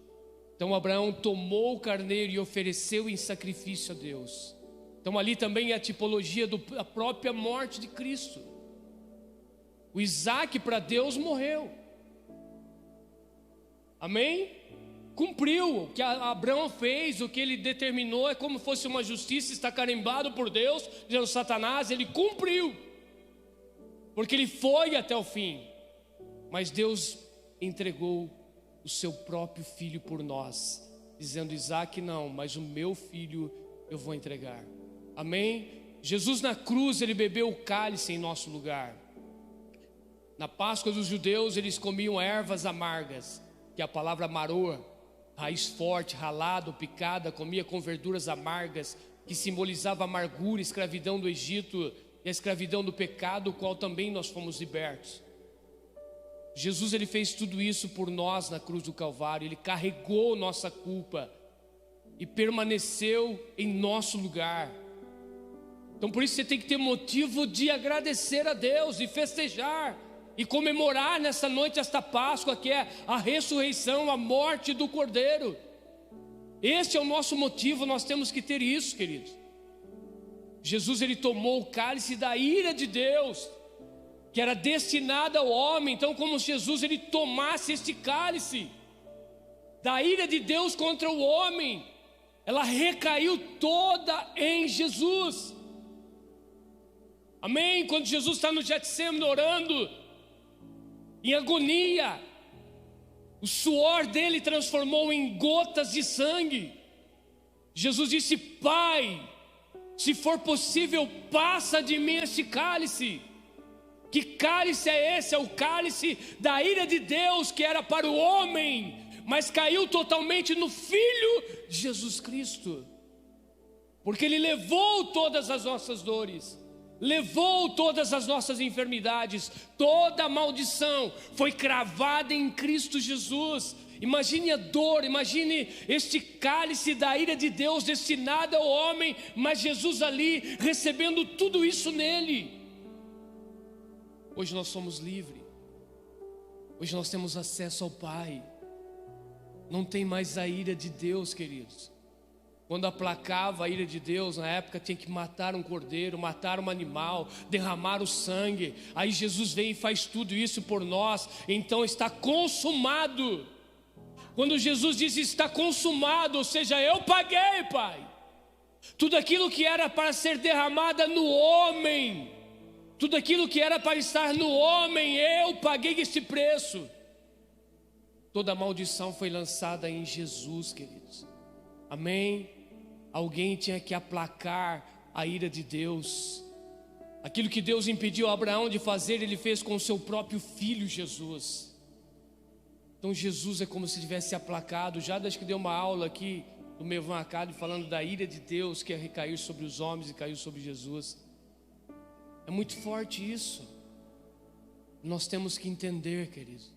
Então Abraão tomou o carneiro e ofereceu em sacrifício a Deus. Então ali também é a tipologia da própria morte de Cristo. O Isaac para Deus morreu. Amém? Cumpriu o que Abraão fez, o que ele determinou, é como fosse uma justiça, está carimbado por Deus, dizendo: Satanás, ele cumpriu, porque ele foi até o fim. Mas Deus entregou o seu próprio filho por nós, dizendo: Isaac não, mas o meu filho eu vou entregar. Amém? Jesus na cruz, ele bebeu o cálice em nosso lugar. Na Páscoa dos judeus, eles comiam ervas amargas, que é a palavra maroa, raiz forte, ralada ou picada, comia com verduras amargas, que simbolizava a amargura, a escravidão do Egito e a escravidão do pecado, o qual também nós fomos libertos. Jesus, ele fez tudo isso por nós na cruz do Calvário. Ele carregou nossa culpa e permaneceu em nosso lugar. Então por isso você tem que ter motivo de agradecer a Deus e festejar e comemorar nessa noite esta Páscoa, que é a ressurreição, a morte do Cordeiro. Esse é o nosso motivo, nós temos que ter isso, queridos. Jesus, ele tomou o cálice da ira de Deus, que era destinada ao homem. Então, como Jesus, ele tomasse este cálice da ira de Deus contra o homem, ela recaiu toda em Jesus. Amém? Quando Jesus está no Getsemane orando, em agonia, o suor dele transformou em gotas de sangue. Jesus disse: Pai, se for possível, passa de mim este cálice. Que cálice é esse? É o cálice da ira de Deus, que era para o homem, mas caiu totalmente no Filho de Jesus Cristo, porque Ele levou todas as nossas dores, levou todas as nossas enfermidades, toda a maldição foi cravada em Cristo Jesus. Imagine a dor, imagine este cálice da ira de Deus destinado ao homem, mas Jesus ali recebendo tudo isso nele. Hoje nós somos livres, hoje nós temos acesso ao Pai, não tem mais a ira de Deus, queridos. Quando aplacava a ira de Deus, na época tinha que matar um cordeiro, matar um animal, derramar o sangue. Aí Jesus vem e faz tudo isso por nós, então está consumado. Quando Jesus diz está consumado, ou seja, eu paguei, Pai, tudo aquilo que era para ser derramado no homem, tudo aquilo que era para estar no homem, eu paguei esse preço. Toda maldição foi lançada em Jesus, queridos. Amém? Alguém tinha que aplacar a ira de Deus. Aquilo que Deus impediu a Abraão de fazer, Ele fez com o seu próprio filho Jesus. Então Jesus é como se tivesse aplacado. Já acho que deu uma aula aqui do Mevan Acad falando da ira de Deus que ia recair sobre os homens e caiu sobre Jesus. É muito forte isso. Nós temos que entender, queridos.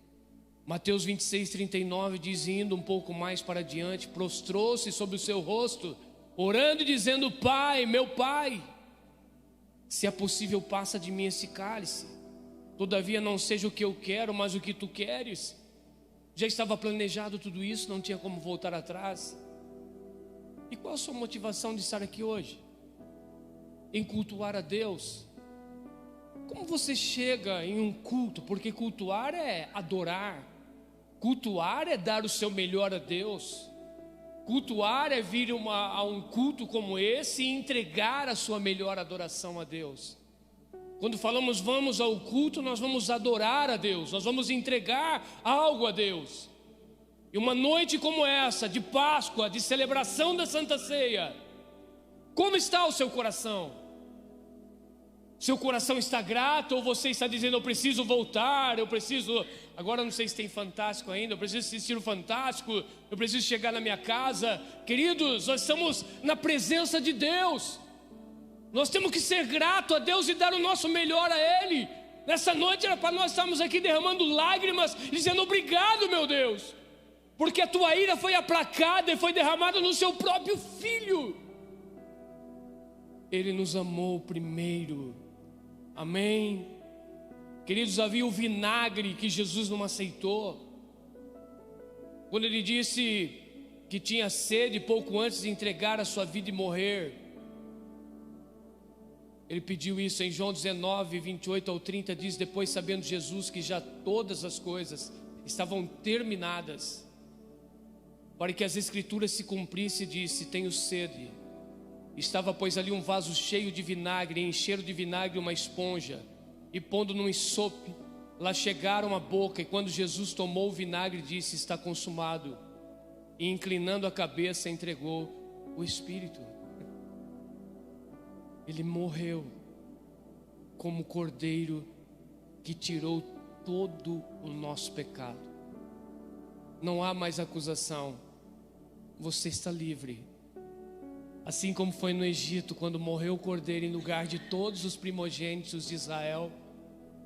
Mateus 26:39 diz, indo um pouco mais para diante, prostrou-se sobre o seu rosto, orando e dizendo: Pai, meu Pai, se é possível, passa de mim esse cálice. Todavia não seja o que eu quero, mas o que tu queres. Já estava planejado tudo isso, não tinha como voltar atrás. E qual a sua motivação de estar aqui hoje? Em cultuar a Deus. Como você chega em um culto? Porque cultuar é adorar, cultuar é dar o seu melhor a Deus, cultuar é vir a um culto como esse e entregar a sua melhor adoração a Deus. Quando falamos vamos ao culto, nós vamos adorar a Deus, nós vamos entregar algo a Deus. E uma noite como essa, de Páscoa, de celebração da Santa Ceia, como está o seu coração? Seu coração está grato, ou você está dizendo: eu preciso voltar, eu preciso, agora não sei se tem Fantástico ainda, eu preciso assistir o Fantástico, eu preciso chegar na minha casa. Queridos, nós estamos na presença de Deus, nós temos que ser grato a Deus e dar o nosso melhor a Ele. Nessa noite era para nós estarmos aqui derramando lágrimas, dizendo: obrigado, meu Deus, porque a tua ira foi aplacada e foi derramada no seu próprio Filho. Ele nos amou primeiro. Amém? Queridos, havia o vinagre que Jesus não aceitou. Quando Ele disse que tinha sede pouco antes de entregar a sua vida e morrer, Ele pediu isso em João 19:28-30, diz: depois, sabendo Jesus que já todas as coisas estavam terminadas, para que as Escrituras se cumprissem, disse: tenho sede. Estava, pois, ali um vaso cheio de vinagre, e encheram de vinagre uma esponja, e pondo num ensope, lá chegaram à boca. E quando Jesus tomou o vinagre, disse: está consumado. E inclinando a cabeça, entregou o Espírito. Ele morreu como cordeiro que tirou todo o nosso pecado. Não há mais acusação. Você está livre. Assim como foi no Egito, quando morreu o cordeiro em lugar de todos os primogênitos de Israel,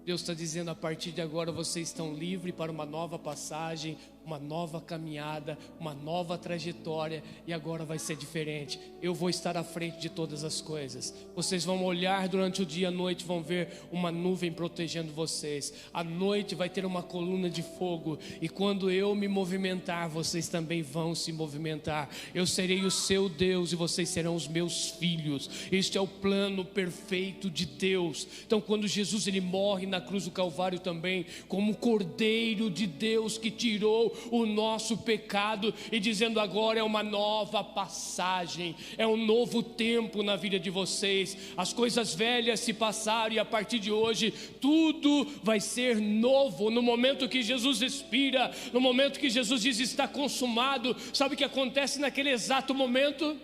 Deus está dizendo: a partir de agora vocês estão livres para uma nova passagem, uma nova caminhada, uma nova trajetória, e agora vai ser diferente. Eu vou estar à frente de todas as coisas. Vocês vão olhar durante o dia, à noite, vão ver uma nuvem protegendo vocês. À noite vai ter uma coluna de fogo, e quando eu me movimentar, vocês também vão se movimentar. Eu serei o seu Deus e vocês serão os meus filhos. Este é o plano perfeito de Deus. Então, quando Jesus ele morre na cruz do Calvário também, como o Cordeiro de Deus que tirou o nosso pecado, e dizendo: agora é uma nova passagem, é um novo tempo na vida de vocês. As coisas velhas se passaram e a partir de hoje tudo vai ser novo. No momento que Jesus expira, no momento que Jesus diz está consumado, sabe o que acontece naquele exato momento?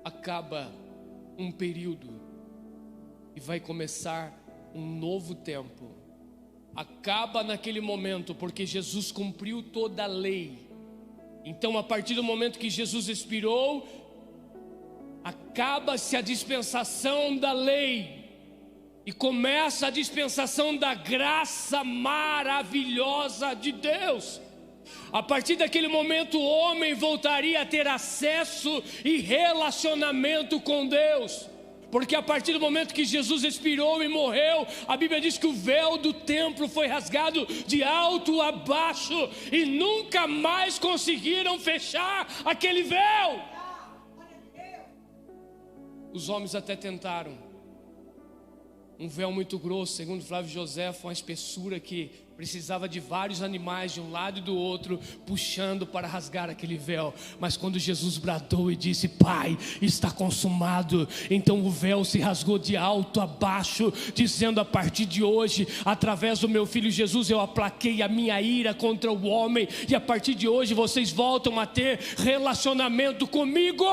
Acaba um período e vai começar um novo tempo. Acaba naquele momento, porque Jesus cumpriu toda a lei. Então, a partir do momento que Jesus expirou, acaba-se a dispensação da lei e começa a dispensação da graça maravilhosa de Deus. A partir daquele momento, o homem voltaria a ter acesso e relacionamento com Deus. Porque a partir do momento que Jesus expirou e morreu, a Bíblia diz que o véu do templo foi rasgado de alto a baixo, e nunca mais conseguiram fechar aquele véu. Os homens até tentaram. Um véu muito grosso, segundo Flávio José, uma espessura que precisava de vários animais de um lado e do outro, puxando para rasgar aquele véu. Mas quando Jesus bradou e disse: Pai, está consumado, então o véu se rasgou de alto a baixo, dizendo: a partir de hoje, através do meu filho Jesus, eu aplaquei a minha ira contra o homem, e a partir de hoje vocês voltam a ter relacionamento comigo.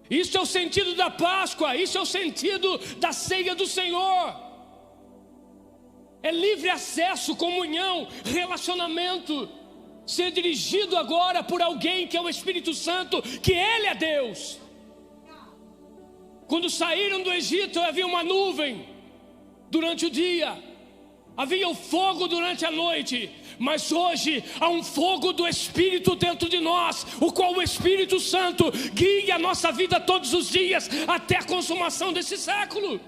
Isso é o sentido da Páscoa, isso é o sentido da ceia do Senhor. É livre acesso, comunhão, relacionamento, ser dirigido agora por alguém que é o Espírito Santo, que Ele é Deus. Quando saíram do Egito, havia uma nuvem durante o dia, havia o fogo durante a noite. Mas hoje há um fogo do Espírito dentro de nós, o qual o Espírito Santo guia a nossa vida todos os dias, até a consumação desse século.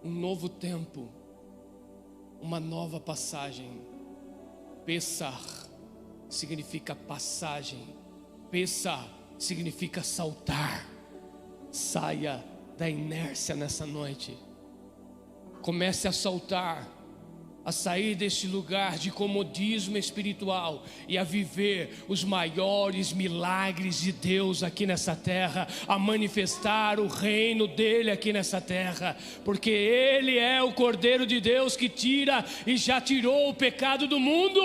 Um novo tempo, uma nova passagem. Pessar significa passagem. Pessar significa saltar. Saia da inércia nessa noite. Comece a saltar, a sair deste lugar de comodismo espiritual e a viver os maiores milagres de Deus aqui nessa terra, a manifestar o reino dele aqui nessa terra, porque ele é o Cordeiro de Deus que tira e já tirou o pecado do mundo.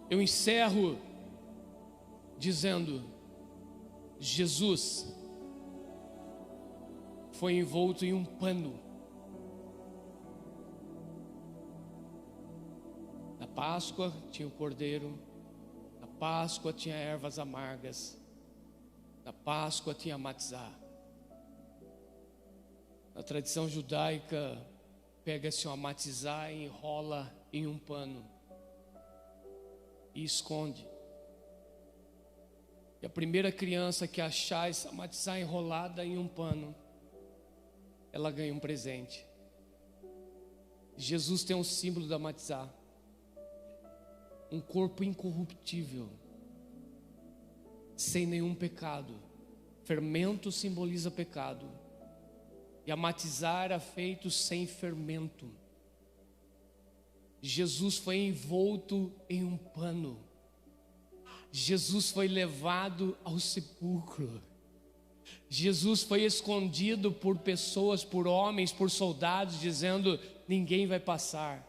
Eu encerro dizendo: Jesus foi envolto em um pano. Na Páscoa tinha o cordeiro, na Páscoa tinha ervas amargas, na Páscoa tinha matzá. Na tradição judaica, pega-se uma matzá e enrola em um pano e esconde. E a primeira criança que achar essa matzá enrolada em um pano, ela ganha um presente. Jesus tem um símbolo da matzá, um corpo incorruptível, sem nenhum pecado. Fermento simboliza pecado, e a matzá era feito sem fermento. Jesus foi envolto em um pano. Jesus foi levado ao sepulcro. Jesus foi escondido por pessoas, por homens, por soldados, dizendo: ninguém vai passar.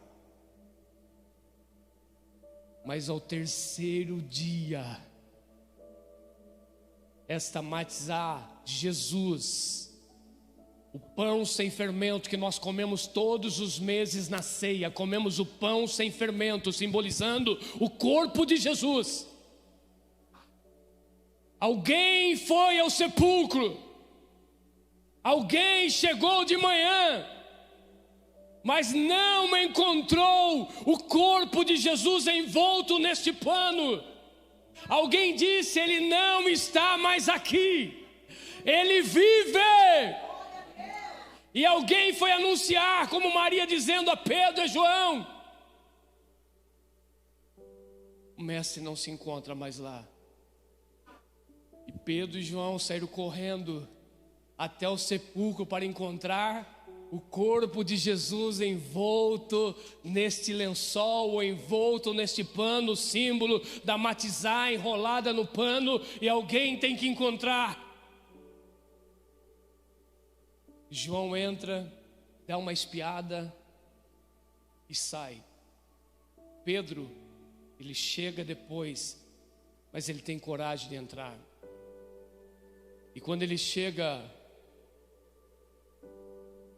Mas ao terceiro dia, esta matzá, Jesus, o pão sem fermento que nós comemos todos os meses na ceia, comemos o pão sem fermento, simbolizando o corpo de Jesus. Alguém foi ao sepulcro, alguém chegou de manhã mas não encontrou o corpo de Jesus envolto neste pano. Alguém disse: ele não está mais aqui, ele vive. E alguém foi anunciar, como Maria dizendo a Pedro e João: o mestre não se encontra mais lá. E Pedro e João saíram correndo até o sepulcro para encontrar o corpo de Jesus envolto neste lençol, ou envolto neste pano, símbolo da matizá enrolada no pano, e alguém tem que encontrar. João entra, dá uma espiada e sai. Pedro, ele chega depois, mas ele tem coragem de entrar. E quando ele chega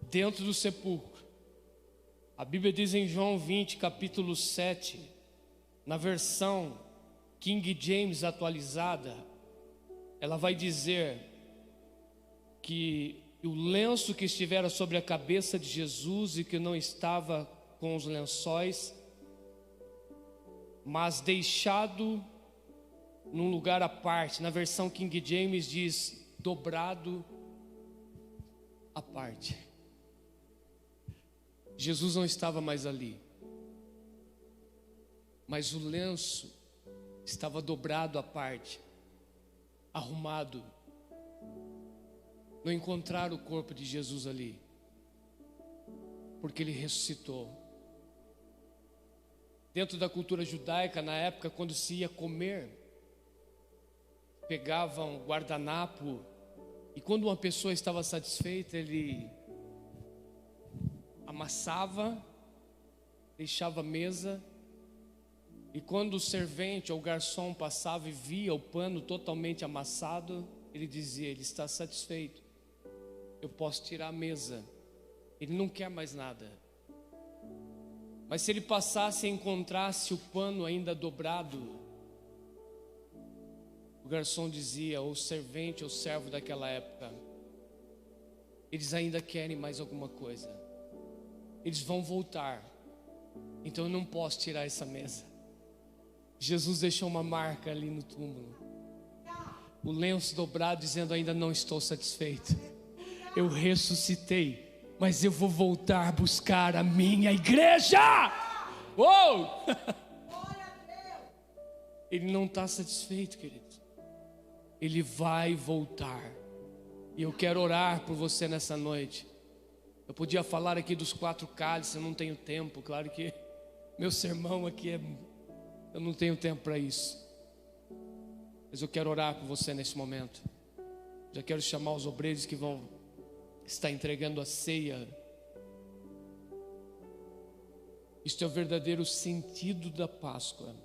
dentro do sepulcro, a Bíblia diz em João 20, capítulo 7, na versão King James atualizada, ela vai dizer que o lenço que estivera sobre a cabeça de Jesus e que não estava com os lençóis, mas deixado num lugar à parte. Na versão King James diz dobrado à parte. Jesus não estava mais ali, mas o lenço estava dobrado à parte, arrumado. Não encontraram o corpo de Jesus ali, porque ele ressuscitou. Dentro da cultura judaica, na época, quando se ia comer, pegavam um guardanapo, e quando uma pessoa estava satisfeita, ele amassava, deixava a mesa, e quando o servente ou o garçom passava e via o pano totalmente amassado, ele dizia: ele está satisfeito, eu posso tirar a mesa, ele não quer mais nada. Mas se ele passasse e encontrasse o pano ainda dobrado, o garçom dizia, ou o servente ou o servo daquela época: eles ainda querem mais alguma coisa, eles vão voltar, então eu não posso tirar essa mesa. Jesus deixou uma marca ali no túmulo, o lenço dobrado, dizendo: ainda não estou satisfeito, eu ressuscitei, mas eu vou voltar a buscar a minha igreja. Uou! Ele não está satisfeito, queridos. Ele vai voltar. E eu quero orar por você nessa noite. Eu podia falar aqui dos 4 cálices, eu não tenho tempo. Claro que meu sermão aqui eu não tenho tempo para isso. Mas eu quero orar por você nesse momento. Já quero chamar os obreiros que vão estar entregando a ceia. Isto é o verdadeiro sentido da Páscoa.